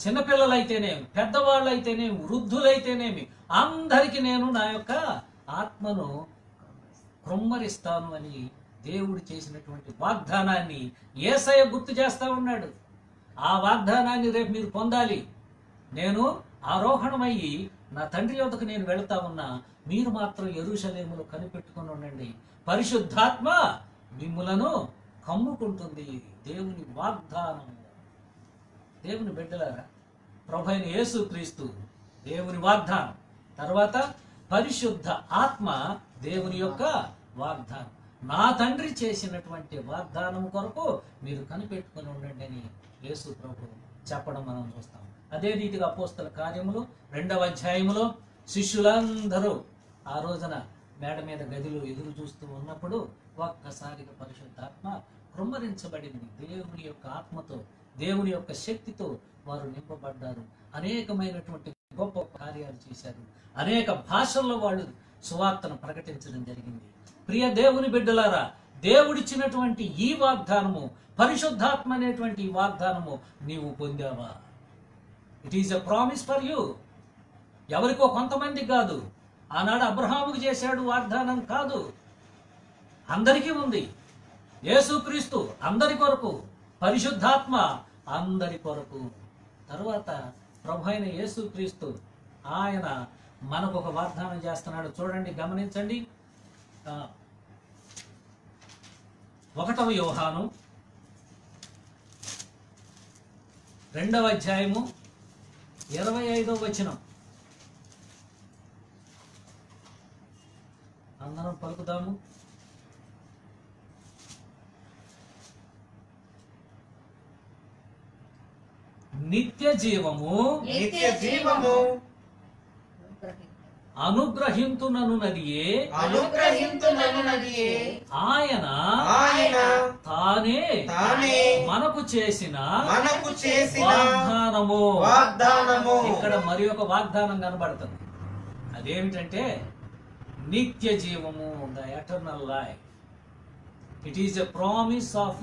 చిన్నపిల్లలైతేనేమి, పెద్దవాళ్ళైతేనేమి, వృద్ధులైతేనేమి, అందరికీ నేను నా యొక్క ఆత్మను కుమ్మరిస్తాను అని దేవుడు చేసినటువంటి వాగ్దానాన్ని యేసయ్య గుర్తు చేస్తా ఉన్నాడు. ఆ వాగ్దానాన్ని రేపు మీరు పొందాలి. నేను ఆరోహణమయ్యి నా తండ్రి యొద్దకు నేను వెళతా ఉన్నా, మీరు మాత్రం యెరూషలేములో కనిపెట్టుకుని ఉండండి. పరిశుద్ధాత్మ మిమ్ములను కమ్ముకుంటుంది. దేవుని వాగ్దానం. దేవుని బిడ్డలారా, ప్రభువైన యేసుక్రీస్తు దేవుని వాగ్దానం, తర్వాత పరిశుద్ధ ఆత్మ దేవుని యొక్క వాగ్దానం. నా తండ్రి చేసినటువంటి వాగ్దానం కొరకు మీరు కనిపెట్టుకుని ఉండండి అని యేసు ప్రభు చెప్పడం మనం చూస్తాం. అదే రీతిగా అపోస్తల కార్యములు 2వ అధ్యాయములో శిష్యులందరూ ఆ రోజున మేడ మీద గదిలో ఎదురు చూస్తూ ఉన్నప్పుడు ఒక్కసారిగా పరిశుద్ధాత్మ కృమ్మరించబడింది. దేవుని యొక్క ఆత్మతో, దేవుని యొక్క శక్తితో వారు నింపబడ్డారు. అనేకమైనటువంటి గొప్ప కార్యాలు చేశారు. అనేక భాషల్లో వాళ్ళు సువార్తను ప్రకటించడం జరిగింది. ప్రియ దేవుని బిడ్డలారా, దేవుడిచ్చినటువంటి ఈ వాగ్దానము, పరిశుద్ధాత్మ అనేటువంటి ఈ వాగ్దానము నీవు పొందావా? It is a promise for you. ఎవరికో కొంతమందికి కాదు. ఆనాడు అబ్రహాముకు చేశాడు వాగ్దానం కాదు, అందరికీ ఉంది. యేసుక్రీస్తు అందరి కొరకు, పరిశుద్ధాత్మ అందరి కొరకు. తరువాత ప్రభు అయిన యేసుక్రీస్తు ఆయన మనకు ఒక వాగ్దానం చేస్తున్నాడు. చూడండి, గమనించండి. 1వ యోహాను 2వ అధ్యాయము 25వ వచనం. అందరం పలుకుదాము. నిత్య జీవము అనుగ్రహింతుననున్నదియే ఆయన తానే మనకు చేసిన వాగ్దానము. ఇక్కడ మరి ఒక వాగ్దానం కనబడుతుంది. అదేమిటంటే నిత్య జీవము, the eternal life. It is a promise of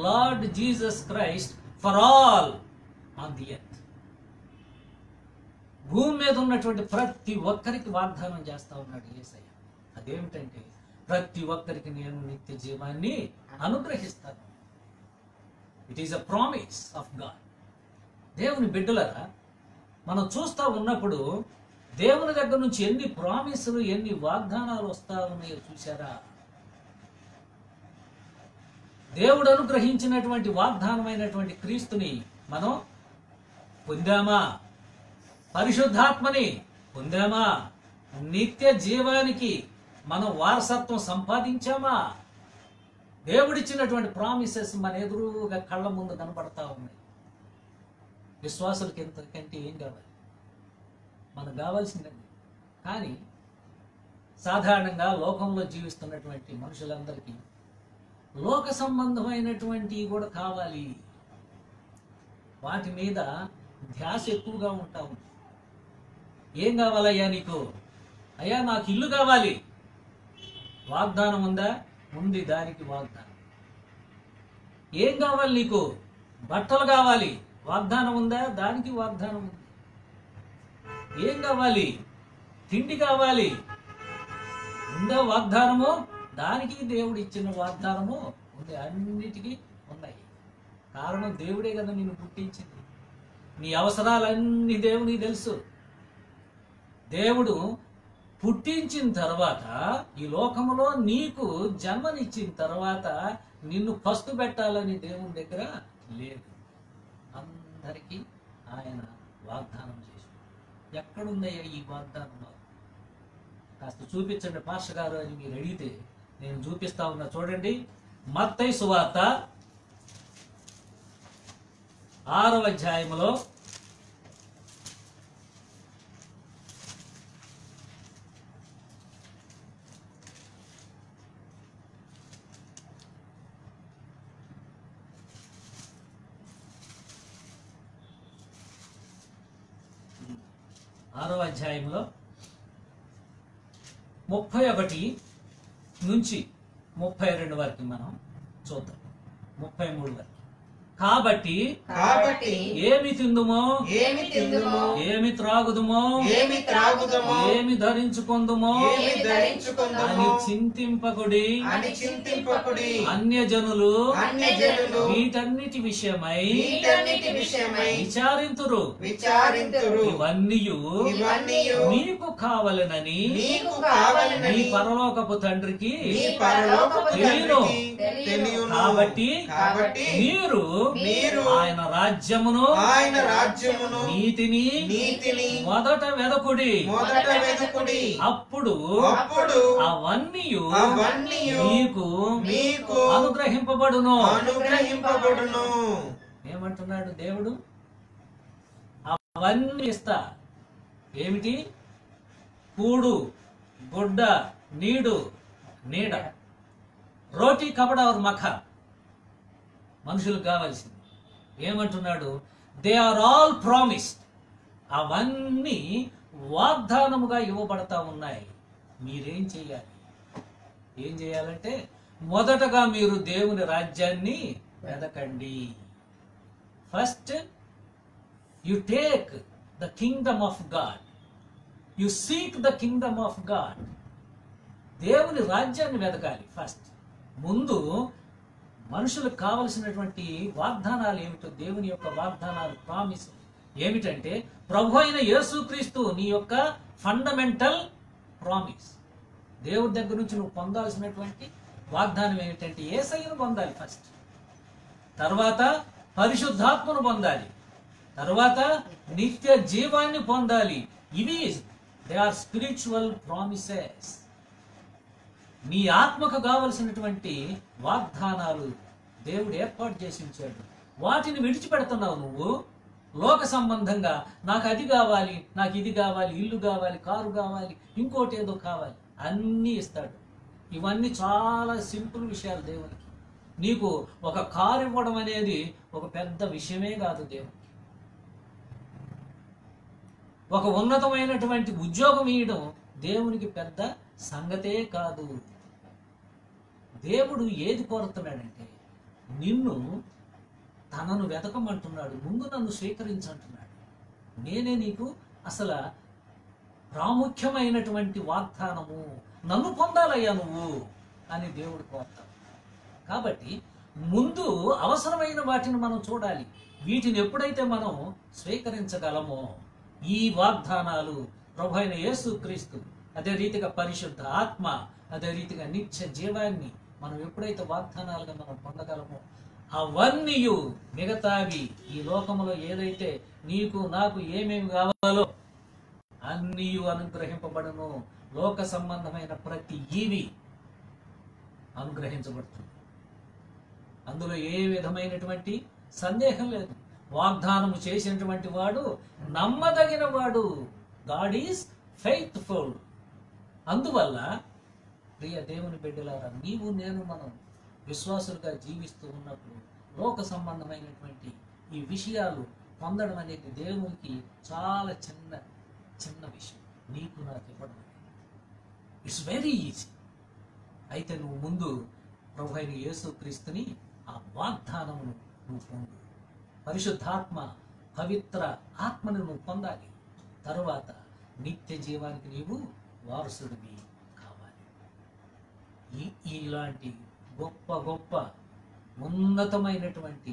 lord Jesus Christ for all on the earth. భూమి మీద ఉన్నటువంటి ప్రతి ఒక్కరికి వాగ్దానం చేస్తా ఉన్నాడు యేసయ్య. అదేమిటంటే ప్రతి ఒక్కరికి నేను నిత్య జీవాన్ని అనుగ్రహిస్తాను. It is a promise of God. దేవుని బిడ్డలారా, మనం చూస్తా ఉన్నప్పుడు దేవుని దగ్గర నుంచి ఎన్ని ప్రామిసులు, ఎన్ని వాగ్దానాలు వస్తా ఉన్నాయో చూసారా? దేవుడు అనుగ్రహించినటువంటి వాగ్దానమైనటువంటి క్రీస్తుని మనం పొందామా? పరిశుద్ధాత్మని పొందామా? నిత్య జీవానికి మనం వారసత్వం సంపాదించామా? దేవుడిచ్చినటువంటి ప్రామిసెస్ మన ఎదురుగా కళ్ళ ముందు కనపడతా ఉన్నాయి. విశ్వాసులకి ఎంతకంటే ఏం కావాలి? మనకు కావాల్సిందండి. కానీ సాధారణంగా లోకంలో జీవిస్తున్నటువంటి మనుషులందరికీ లోక సంబంధమైనటువంటివి కూడా కావాలి. వాటి మీద ధ్యాస ఎక్కువగా ఉంటా ఉంది. ఏం కావాలయ్యా నీకు? అయ్యా నాకు ఇల్లు కావాలి. వాగ్దానం ఉందా? ఉంది, దానికి వాగ్దానం. ఏం కావాలి నీకు? బట్టలు కావాలి. వాగ్దానం ఉందా? దానికి వాగ్దానం ఉంది. ఏం కావాలి? తిండి కావాలి. ఉందా వాగ్దానము? దానికి దేవుడు ఇచ్చిన వాగ్దానము ఉంది. అన్నిటికీ ఉన్నాయి. కారణం దేవుడే కదా నిన్ను పుట్టించింది. నీ అవసరాలన్నీ దేవునికి తెలుసు. దేవుడు పుట్టించిన తర్వాత, ఈ లోకములో నీకు జన్మనిచ్చిన తర్వాత నిన్ను పస్తు పెట్టాలని దేవుని దగ్గర లేదు. అందరికీ ఆయన వాగ్దానం చేశాడు. ఎక్కడుందయ్యా ఈ వాగ్దానం? కాస్త చూపించండి పాస్టర్ గారు అని మీరు అడిగితే నేను చూపిస్తా ఉన్నా. చూడండి, మత్తయి సువార్త 6వ అధ్యాయంలో 6వ అధ్యాయంలో 31 నుంచి 32 వరకు మనం చూద్దాం. 33 వరకు. కాబట్టి ఏమి తిందుమో, ఏమి తిందుమో, ఏమి త్రాగుదుమో, ఏమి త్రాగుదుమో, ఏమి ధరించుకొందుమో ఏమి ధరించుకొందుమో అని చింతింపకుడి. అన్యజనులు వీటన్నిటి విషయమై విచారింతురు. ఇవన్నీయు మీకు కావలనని మీ పరలోకపు తండ్రికి తెలియను. కాబట్టి మీరు ఆయన రాజ్యమును నీతిని మొదట వెదకుడి. అప్పుడు అవన్నీ మీకు అనుగ్రహింపబడును. ఏమంటున్నాడు దేవుడు? అవన్నీ ఇస్తా. ఏమిటి? కూడు, గుడ్డ, నీడ, రోటీ, కపడ और మఖా. మనుషులకు కావాల్సింది. ఏమంటున్నాడు? They are all promised. అవన్నీ వాగ్దానముగా ఇవ్వబడతా ఉన్నాయి. మీరేం చేయాలి? ఏం చేయాలంటే మొదటగా మీరు దేవుని రాజ్యాన్ని వెదకండి. First you take the kingdom of God. You seek the kingdom of God. దేవుని రాజ్యాన్ని వెదకాలి ఫస్ట్. ముందు మనుషులకు కావలసినటువంటి వాగ్దానాలు ఏమిటో, దేవుని యొక్క వాగ్దానాలు, ప్రామిస్ ఏమిటంటే ప్రభు అయిన యేసుక్రీస్తు నీ యొక్క ఫండమెంటల్ ప్రామిస్. దేవుడి దగ్గర నుంచి నువ్వు పొందాల్సినటువంటి వాగ్దానం ఏమిటంటే యేసయ్యను పొందాలి ఫస్ట్. తర్వాత పరిశుద్ధాత్మను పొందాలి. తర్వాత నిత్య జీవాన్ని పొందాలి. ఇవి దే ఆర్ స్పిరిచువల్ ప్రామిసెస్. నీ ఆత్మకు కావలసినటువంటి వాగ్దానాలు దేవుడు ఏర్పాటు చేసి ఉంచాడు. వాటిని విడిచిపెడుతున్నావు నువ్వు. లోక సంబంధంగా నాకు అది కావాలి, నాకు ఇది కావాలి, ఇల్లు కావాలి, కారు కావాలి, ఇంకోటి ఏదో కావాలి, అన్నీ ఇస్తాడు. ఇవన్నీ చాలా సింపుల్ విషయాలు దేవునికి. నీకు ఒక కారు ఇవ్వడం అనేది ఒక పెద్ద విషయమే కాదు దేవునికి. ఒక ఉన్నతమైనటువంటి ఉద్యోగం ఇవ్వడం దేవునికి పెద్ద సంగతే కాదు. దేవుడు ఏది కోరుతున్నాడంటే నిన్ను తనను వెతకమంటున్నాడు. ముందు నన్ను స్వీకరించంటున్నాడు. నేనే నీకు అసలు ప్రాముఖ్యమైనటువంటి వాగ్దానము. నన్ను పొందాలయ్యా నువ్వు అని దేవుడు కోరుతాడు. కాబట్టి ముందు అవసరమైన వాటిని మనం చూడాలి. వీటిని ఎప్పుడైతే మనం స్వీకరించగలమో ఈ వాగ్దానాలు ప్రభు అయిన యేసుక్రీస్తు, అదే రీతిగా పరిశుద్ధ ఆత్మ, అదే రీతిగా నిత్య జీవాన్ని మనం ఎప్పుడైతే వాగ్దానాలుగా మనం పొందగలమో అవన్నీ మిగతావి ఈ లోకములో ఏదైతే నీకు నాకు ఏమేమి కావాలో అన్నీ అనుగ్రహింపబడును. లోక సంబంధమైన ప్రతి ఈవి అనుగ్రహించబడుతుంది. అందులో ఏ విధమైనటువంటి సందేహం లేదు. వాగ్దానము చేసినటువంటి వాడు నమ్మదగిన వాడు. God is faithful. అందువల్ల ప్రియ దేవుని బిడ్డలారా, నీవు నేను మనం విశ్వాసులుగా జీవిస్తూ ఉన్నప్పుడు లోక సంబంధమైనటువంటి ఈ విషయాలు పొందడం అనేది దేవునికి చాలా చిన్న చిన్న విషయం నీకు నాకు ఇవ్వడం. It's very easy. అయితే నువ్వు ముందు ప్రభు అయిన యేసుక్రీస్తుని ఆ వాగ్దానమును నువ్వు పొందు. పరిశుద్ధాత్మ పవిత్ర ఆత్మను నువ్వు పొందాలి. తరువాత నిత్య జీవానికి నీవు వారసుడివి కావాలి. ఇలాంటి గొప్ప గొప్ప ఉన్నతమైనటువంటి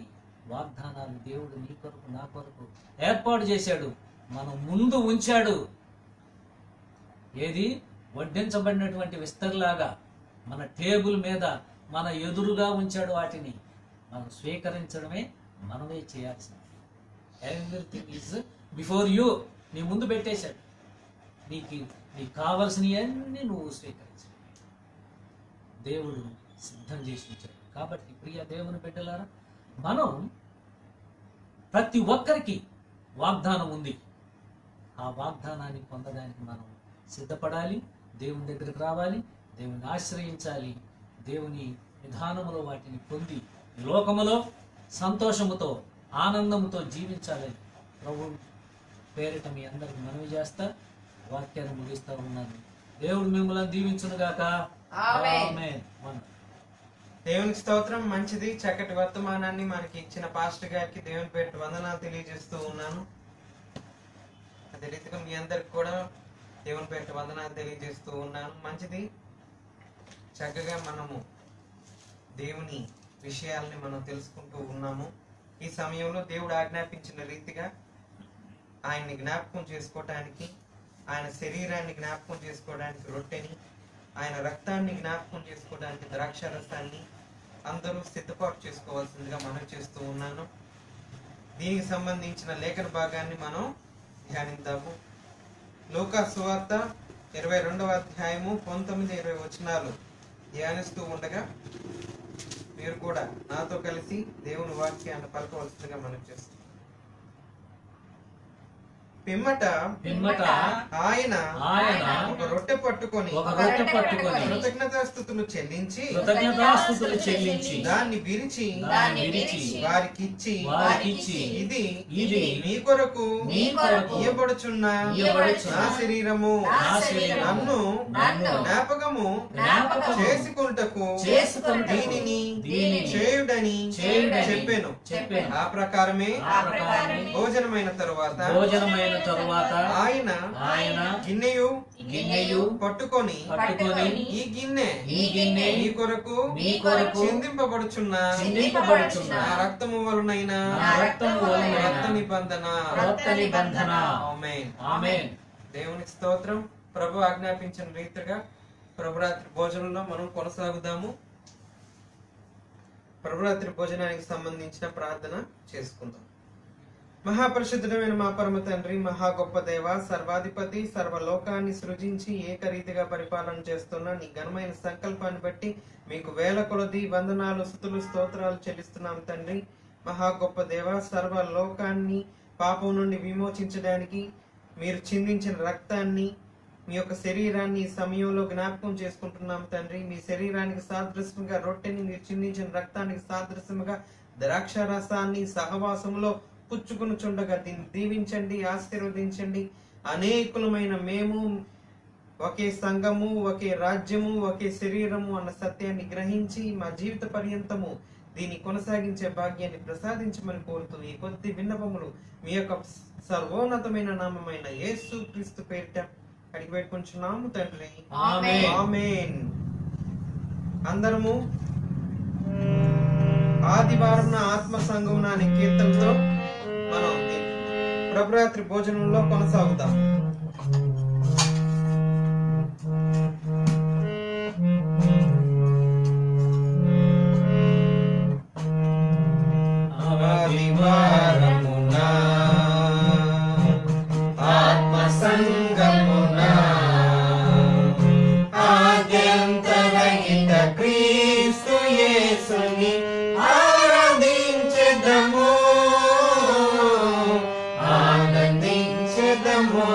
వాగ్దానాలు దేవుడు నీ కొరకు నా కొరకు ఏర్పాటు చేశాడు, మన ముందు ఉంచాడు. ఏది వడ్డించబడినటువంటి విస్తరిలాగా మన టేబుల్ మీద మన ఎదురుగా ఉంచాడు. వాటిని మనం స్వీకరించడమే మనమే చేయాల్సింది. Everything is before you. నీ ముందు పెట్టేశాడు. నీకు కావలసినవన్నీ నువ్వు స్వీకరించాలి. దేవుడు సిద్ధం చేసి ఉంచాడు. కాబట్టి ప్రియ దేవుని బిడ్డలారా, మనం ప్రతి ఒక్కరికి వాగ్దానం ఉంది. ఆ వాగ్దానాన్ని పొందడానికి మనం సిద్ధపడాలి. దేవుని దగ్గరికి రావాలి, దేవుని ఆశ్రయించాలి, దేవుని విధానములో వాటిని పొంది ఈ లోకములో సంతోషముతో ఆనందముతో జీవించాలని ప్రభు పేరిట మీ అందరికి మనవి చేస్తా వాక్యాన్ని ముగిస్తా ఉన్నాను. దేవుడు మిమ్మల్ని దీవించునుగాక. ఆమేన్. దేవునికి స్తోత్రం. మంచిది, చక్కటి వర్తమానాన్ని మనకి ఇచ్చిన పాస్టర్ గారికి దేవుని పేరిట వందనాలు తెలియజేస్తూ ఉన్నాను. అదే రీతిగా మీ అందరికి కూడా దేవుని పేరిట వందనాలు తెలియజేస్తూ ఉన్నాను. మంచిది, చక్కగా మనము దేవుని విషయాల్ని మనం తెలుసుకుంటూ ఉన్నాము. ఈ సమయంలో దేవుడు ఆజ్ఞాపించిన రీతిగా ఆయన్ని జ్ఞాపకం చేసుకోవటానికి, ఆయన శరీరాన్ని జ్ఞాపకం చేసుకోవడానికి రొట్టెని, ఆయన రక్తాన్ని జ్ఞాపకం చేసుకోవడానికి ద్రాక్షారసాన్ని అందరూ సిద్ధపాటు చేసుకోవాల్సిందిగా మనం చేస్తూ ఉన్నాను. దీనికి సంబంధించిన లేఖన భాగాన్ని మనం ధ్యానిద్దాము. లూకా సువార్త 22వ అధ్యాయము 19-20 వచనాలు ధ్యానిస్తూ ఉండగా మీరు కూడా నాతో కలిసి దేవుని వాక్యాన్ని పలకవలసిందిగా మనం చేస్తాం. పిమ్మట ఆయన ఒక రొట్టె పట్టుకొని కృతజ్ఞతాస్తుతులు చెల్లించి దాన్ని విరిచి వారికిచ్చి ఇది మీ కొరకు ఇయ్యబడుచున్న నా శరీరము, నన్ను జ్ఞాపకము చేసుకుంటకు దీనిని చేయుడని చెప్పాను. ఆ ప్రకారమే భోజనమైన తరువాత ఆయన గిన్నెయు పట్టుకొని ఈ గిన్నె మీ కొరకు చిందింపబడుచున్న నా రక్తము వలనైన రక్త నిబంధన. ఆమేన్. దేవునికి స్తోత్రం. ప్రభు ఆజ్ఞాపించిన రీతిగా ప్రభురాత్రి భోజనంలో మనం కొనసాగుదాము. ప్రభురాత్రి భోజనానికి సంబంధించిన ప్రార్థన చేసుకుందాం. మహాపరిశుద్ధమైన మా పరమ తండ్రి, మహా గొప్ప దేవ, సర్వాధిపతి, సర్వలోకాన్ని సృజించి ఏకరీతిగా పరిపాలన చేస్తున్న నీ ఘనమైన సంకల్పాన్ని బట్టి మీకు వేల కొలది వందనాలు, స్తుతులు, స్తోత్రాలు చెల్లిస్తున్నాం తండ్రి. మహా గొప్ప దేవ, సర్వలోకాన్ని పాపం నుండి విమోచించడానికి మీరు చిందించిన రక్తాన్ని, మీ యొక్క శరీరాన్ని ఈ సమయంలో జ్ఞాపకం చేసుకుంటున్నాం తండ్రి. మీ శరీరానికి సాదృశ్యంగా రొట్టెని, మీరు చిందించిన రక్తానికి సాదృశ్యంగా ద్రాక్షారసాన్ని సహవాసంలో పుచ్చుకుని చుండగా దీన్ని దీవించండి, ఆశీర్వదించండి. అనేకులమైన మేము ఒకే సంఘము, ఒకే రాజ్యము, ఒకే శరీరము అన్న సత్యాన్ని గ్రహించి మా జీవిత పర్యంతము దీన్ని కొనసాగించే భాగ్యాన్ని ప్రసాదించమని కోరుతూ ఈ కొద్ది విన్నపములు మీ యొక్క సర్వోన్నతమైన నామమైన యేసు క్రీస్తు పేరిట అడిగి పెట్టుకుంటున్నాము తండ్రి. ఆమేన్. అందరము ఆదివారం ఆత్మ సంఘం అనే కీర్తనతో మనం ప్రభురాత్రి భోజనంలో కొనసాగుతాం. ఆదివారమున ఆత్మ సంఘమున ఆద్యంతరహిత క్రీస్తు యేసుని ఆరాధించెదము, ఆనందించెదము.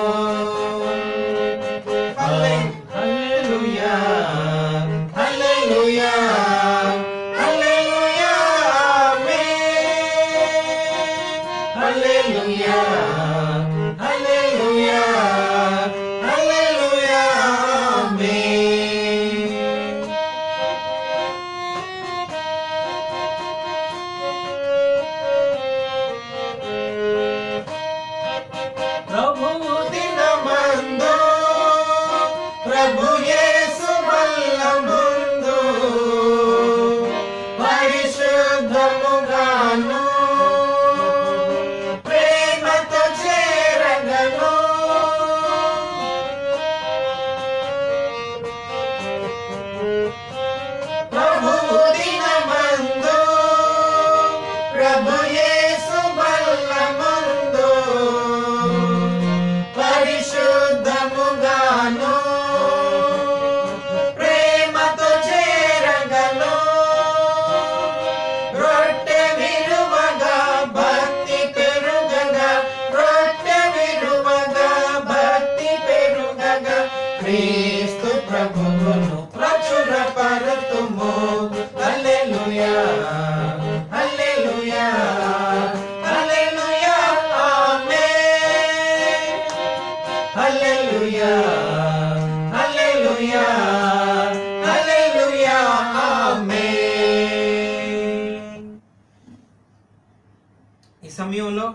సమయంలో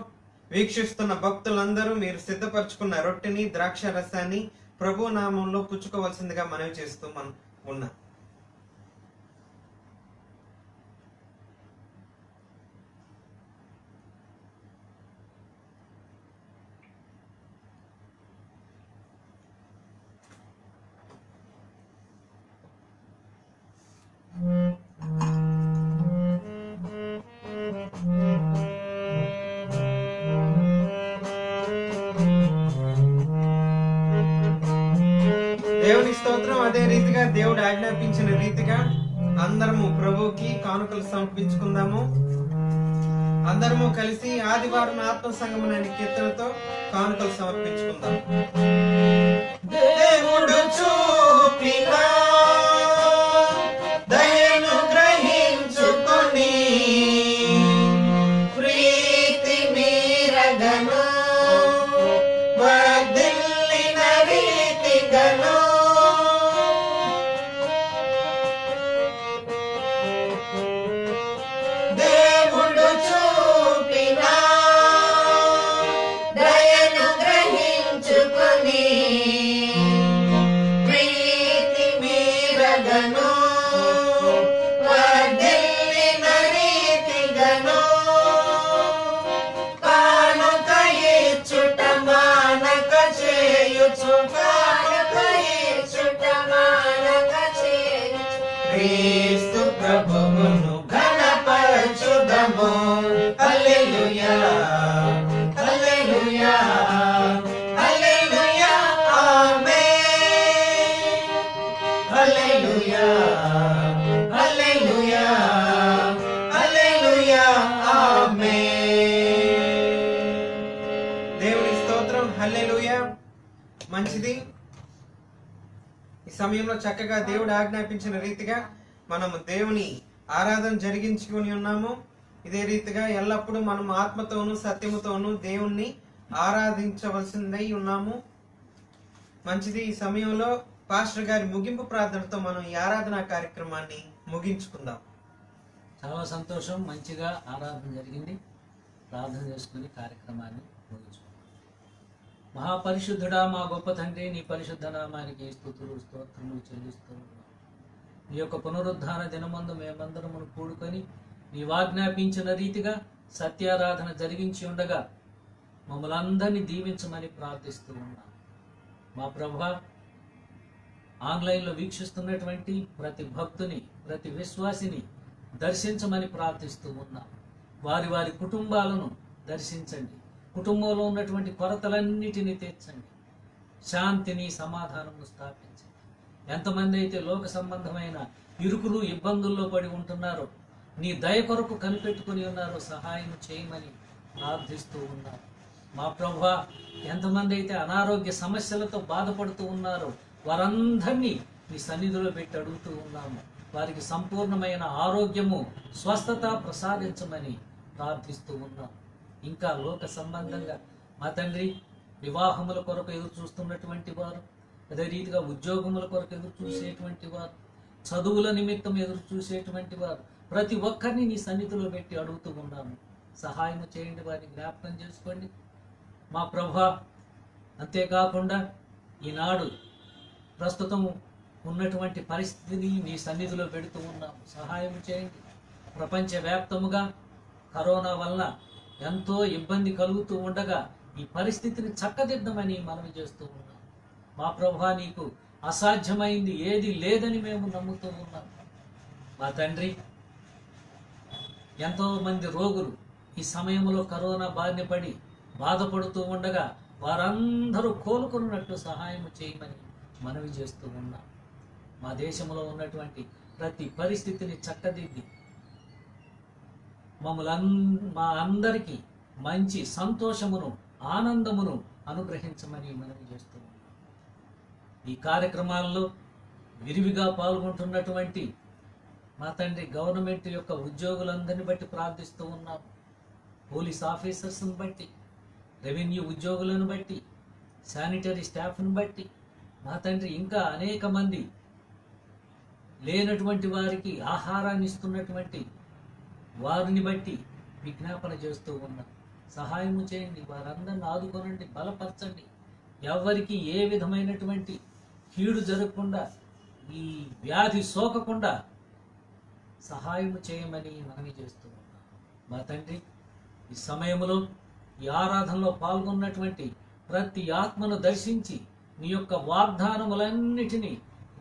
వీక్షిస్తున్న భక్తులందరూ మీరు సిద్ధపరచుకున్న రొట్టెని ద్రాక్ష రసాన్ని ప్రభు నామంలో పుచ్చుకోవాల్సిందిగా మనవి చేస్తూ మనం ఉన్నాం. దేవుని స్తోత్రం. అదే రీతిగా దేవుడు ఆజ్ఞాపించిన రీతిగా అందరము ప్రభువుకి కానుకలు సమర్పించుకుందాము. అందరము కలిసి ఆదివారం ఆత్మ సంగమం అనే కీర్తనతో కానుకలు సమర్పించుకుందాం. దేవుడు చూపిన దయను గ్రహించుకొని ప్రీతి మీరగను వర్ధిల్లిన రీతిగను దేవుడు చూపిన దయను గ్రహించుకొని ప్రీతి మీరగను వర్ధిల్లిన రీతిగను కానుక ఇచ్చుట మానక చేయుచు కానుక ఇచ్చుట మానక చేయుచు క్రీస్తు ప్రభువును ఘనపరచుదము. హల్లెలూయా హల్లెలూయా హల్లెలూయా ఆమేన్. హల్లెలూయా హల్లెలూయా హల్లెలూయా ఆమేన్. దేవుని స్తోత్రం. హల్లెలూయా. మంచిది. ఈ సమయంలో చక్కగా దేవుడు ఆజ్ఞాపించిన రీతిగా మనము దేవుని ఆరాధన జరిగించుకుని ఉన్నాము. ఇదే రీతిగా ఎల్లప్పుడూ మనం ఆత్మతోనూ సత్యముతోనూ దేవుణ్ణి ఆరాధించవలసిందై ఉన్నాము. మంచిది. ఈ సమయంలో పాస్టర్ గారి ముగింపు ప్రార్థనతో మనం ఈ ఆరాధనా కార్యక్రమాన్ని ముగించుకుందాం. చాలా సంతోషం. మంచిగా ఆరాధన జరిగింది. ప్రార్థన చేసుకుని కార్యక్రమాన్ని ముగించుకుందాం. మహాపరిశుద్ధుడా, మా గొప్ప తండ్రి, నీ పరిశుద్ధ నామానికి స్తుతులు స్తోత్రములు చెల్లిస్తూ ఉన్నాం. నీ యొక్క పునరుద్ధాన దినమందు మేమందరమును కూడుకొని నీవు ఆజ్ఞాపించిన రీతిగా సత్యారాధన జరిగించి ఉండగా మమ్మల్ని అందరినీ దీవించమని ప్రార్థిస్తూ ఉన్నాం. మా ప్రభువా, ఆన్లైన్లో వీక్షిస్తున్నటువంటి ప్రతి భక్తుని, ప్రతి విశ్వాసిని దర్శించమని ప్రార్థిస్తూ ఉన్నాం. వారి వారి కుటుంబాలను దర్శించండి. కుటుంబంలో ఉన్నటువంటి కొరతలన్నిటినీ తీర్చండి. శాంతిని, సమాధానమును స్థాపించండి. ఎంతమంది అయితే లోక సంబంధమైన ఇరుకులు ఇబ్బందుల్లో పడి ఉంటున్నారో, నీ దయ కొరకు కనిపెట్టుకుని ఉన్నారో సహాయం చేయమని ప్రార్థిస్తూ ఉన్నారు. మా ప్రభువా, ఎంతమంది అయితే అనారోగ్య సమస్యలతో బాధపడుతూ ఉన్నారో వారందరినీ నీ సన్నిధిలో పెట్టి అడుగుతూ ఉన్నాము. వారికి సంపూర్ణమైన ఆరోగ్యము, స్వస్థత ప్రసాదించమని ప్రార్థిస్తూ ఉన్నాం. ఇంకా లోక సంబంధంగా మా తండ్రి వివాహముల కొరకు ఎదురు చూస్తున్నటువంటి వారు, అదే రీతిగా ఉద్యోగముల కొరకు ఎదురు చూసేటువంటి వారు, చదువుల నిమిత్తం ఎదురు చూసేటువంటి వారు, ప్రతి ఒక్కరిని నీ సన్నిధిలో పెట్టి అడుగుతూ ఉన్నాము. సహాయం చేయండి, వారిని జ్ఞాపకం చేసుకోండి మా ప్రభువా. అంతేకాకుండా ఈనాడు ప్రస్తుతం ఉన్నటువంటి పరిస్థితిని నీ సన్నిధిలో పెడుతూ ఉన్నాము. సహాయం చేయండి. ప్రపంచవ్యాప్తముగా కరోనా వల్ల ఎంతో ఇబ్బంది కలుగుతూ ఉండగా ఈ పరిస్థితిని చక్కదిద్దమని మనవి చేస్తూ ఉన్నాం. మా ప్రభువా, నీకు అసాధ్యమైంది ఏది లేదని మేము నమ్ముతూ ఉన్నాం. మా తండ్రి, ఎంతో మంది రోగులు ఈ సమయంలో కరోనా బారిన పడి బాధపడుతూ ఉండగా వారందరూ కోలుకున్నట్లు సహాయం చేయమని మనవి చేస్తూ ఉన్నాం. మా దేశంలో ఉన్నటువంటి ప్రతి పరిస్థితిని చక్కదిద్ది మా అందరికీ మంచి సంతోషమును, ఆనందమును అనుగ్రహించమని మనవి చేస్తూ ఉన్నాం. ఈ కార్యక్రమాల్లో విరివిగా పాల్గొంటున్నటువంటి మా తండ్రి గవర్నమెంట్ యొక్క ఉద్యోగులందరిని బట్టి ప్రార్థిస్తూ ఉన్నాం. పోలీస్ ఆఫీసర్స్ని బట్టి, రెవెన్యూ ఉద్యోగులను బట్టి, శానిటరీ స్టాఫ్ను బట్టి మా తండ్రి ఇంకా అనేక మంది లేనటువంటి వారికి ఆహారాన్ని ఇస్తున్నటువంటి వారిని బట్టి విజ్ఞాపన చేస్తూ ఉన్నాం. సహాయము చేయండి, వారందరిని ఆదుకొనండి, బలపరచండి. ఎవరికి ఏ విధమైనటువంటి కీడు జరగకుండా, ఈ వ్యాధి సోకకుండా సహాయము చేయమని మనవి చేస్తూ ఉన్నాం. మా తండ్రి, ఈ సమయంలో ఈ ఆరాధనలో పాల్గొన్నటువంటి ప్రతి ఆత్మను దర్శించి నీ యొక్క వాగ్దానములన్నిటినీ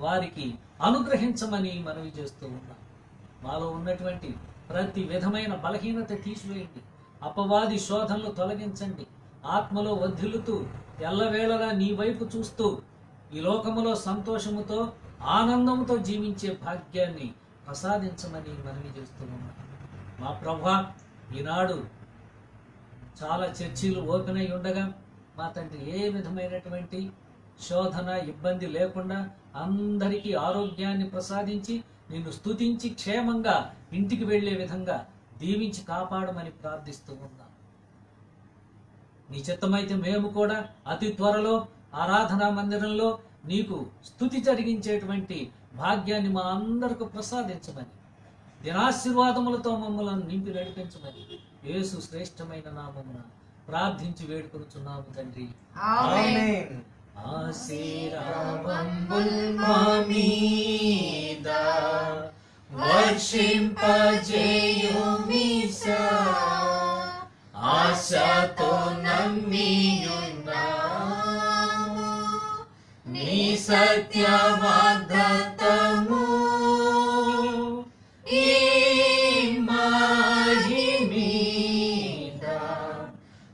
వారికి అనుగ్రహించమని మనవి చేస్తూ ఉన్నాం. మాలో ఉన్నటువంటి ప్రతి విధమైన బలహీనత తీసివేయండి, అపవాది శోధనలు తొలగించండి. ఆత్మలో వర్ధిల్లుతూ ఎల్లవేళలా నీ వైపు చూస్తూ ఈ లోకములో సంతోషముతో ఆనందముతో జీవించే భాగ్యాన్ని ప్రసాదించమని మనవి చేస్తూ ఉన్నాం. మా ప్రభువా, ఈనాడు చాలా చర్చిలు ఓపెన్ అయి ఉండగా మా తండ్రి ఏ విధమైనటువంటి శోధన ఇబ్బంది లేకుండా అందరికీ ఆరోగ్యాన్ని ప్రసాదించి నిన్ను స్తుతించి క్షేమంగా ఇంటికి వెళ్లే విధంగా దీవించి కాపాడమని ప్రార్థిస్తూ ఉన్నాం. నీ చిత్తమైతే మేము కూడా అతి త్వరలో ఆరాధనా మందిరంలో నీకు స్తుతి జరిగించేటువంటి భాగ్యాన్ని మా అందరికి ప్రసాదించమని, దినాశీర్వాదములతో మమ్మల్ని నింపి నడిపించమని యేసు శ్రేష్టమైన నామమున ప్రార్థించి వేడుకొనుచున్నాము తండ్రి. ఆమేన్. ఆశీర్వాదముల్ మా మీద వర్షింపజేయుమిసా, ఆశతో నమ్మియున్నాము నీ సత్య వాగ్దానము. ఈ మాహి మీద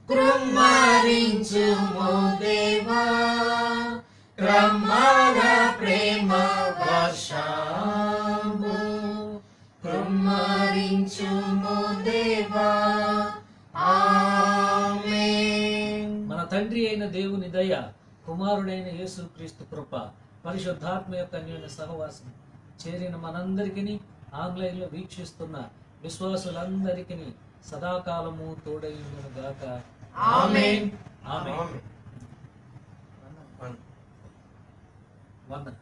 కృమ్మరించుము దేవా, క్రమర ప్రేమ వర్షము కృమ్మరించుము దేవా. ఆమేన్. మన తండ్రి అయిన దేవుని దయ, కుమారుడైన యేసుక్రీస్తు కృప, పరిశుద్ధాత్మ యొక్క అన్యోన్య సహవాసం చేరిన మనందరికీ, ఆన్లైన్లో వీక్షిస్తున్న విశ్వాసులందరికీ సదాకాలము తోడైయుండును గాక. ఆమేన్. ఆమేన్. ఆమేన్. వందనం.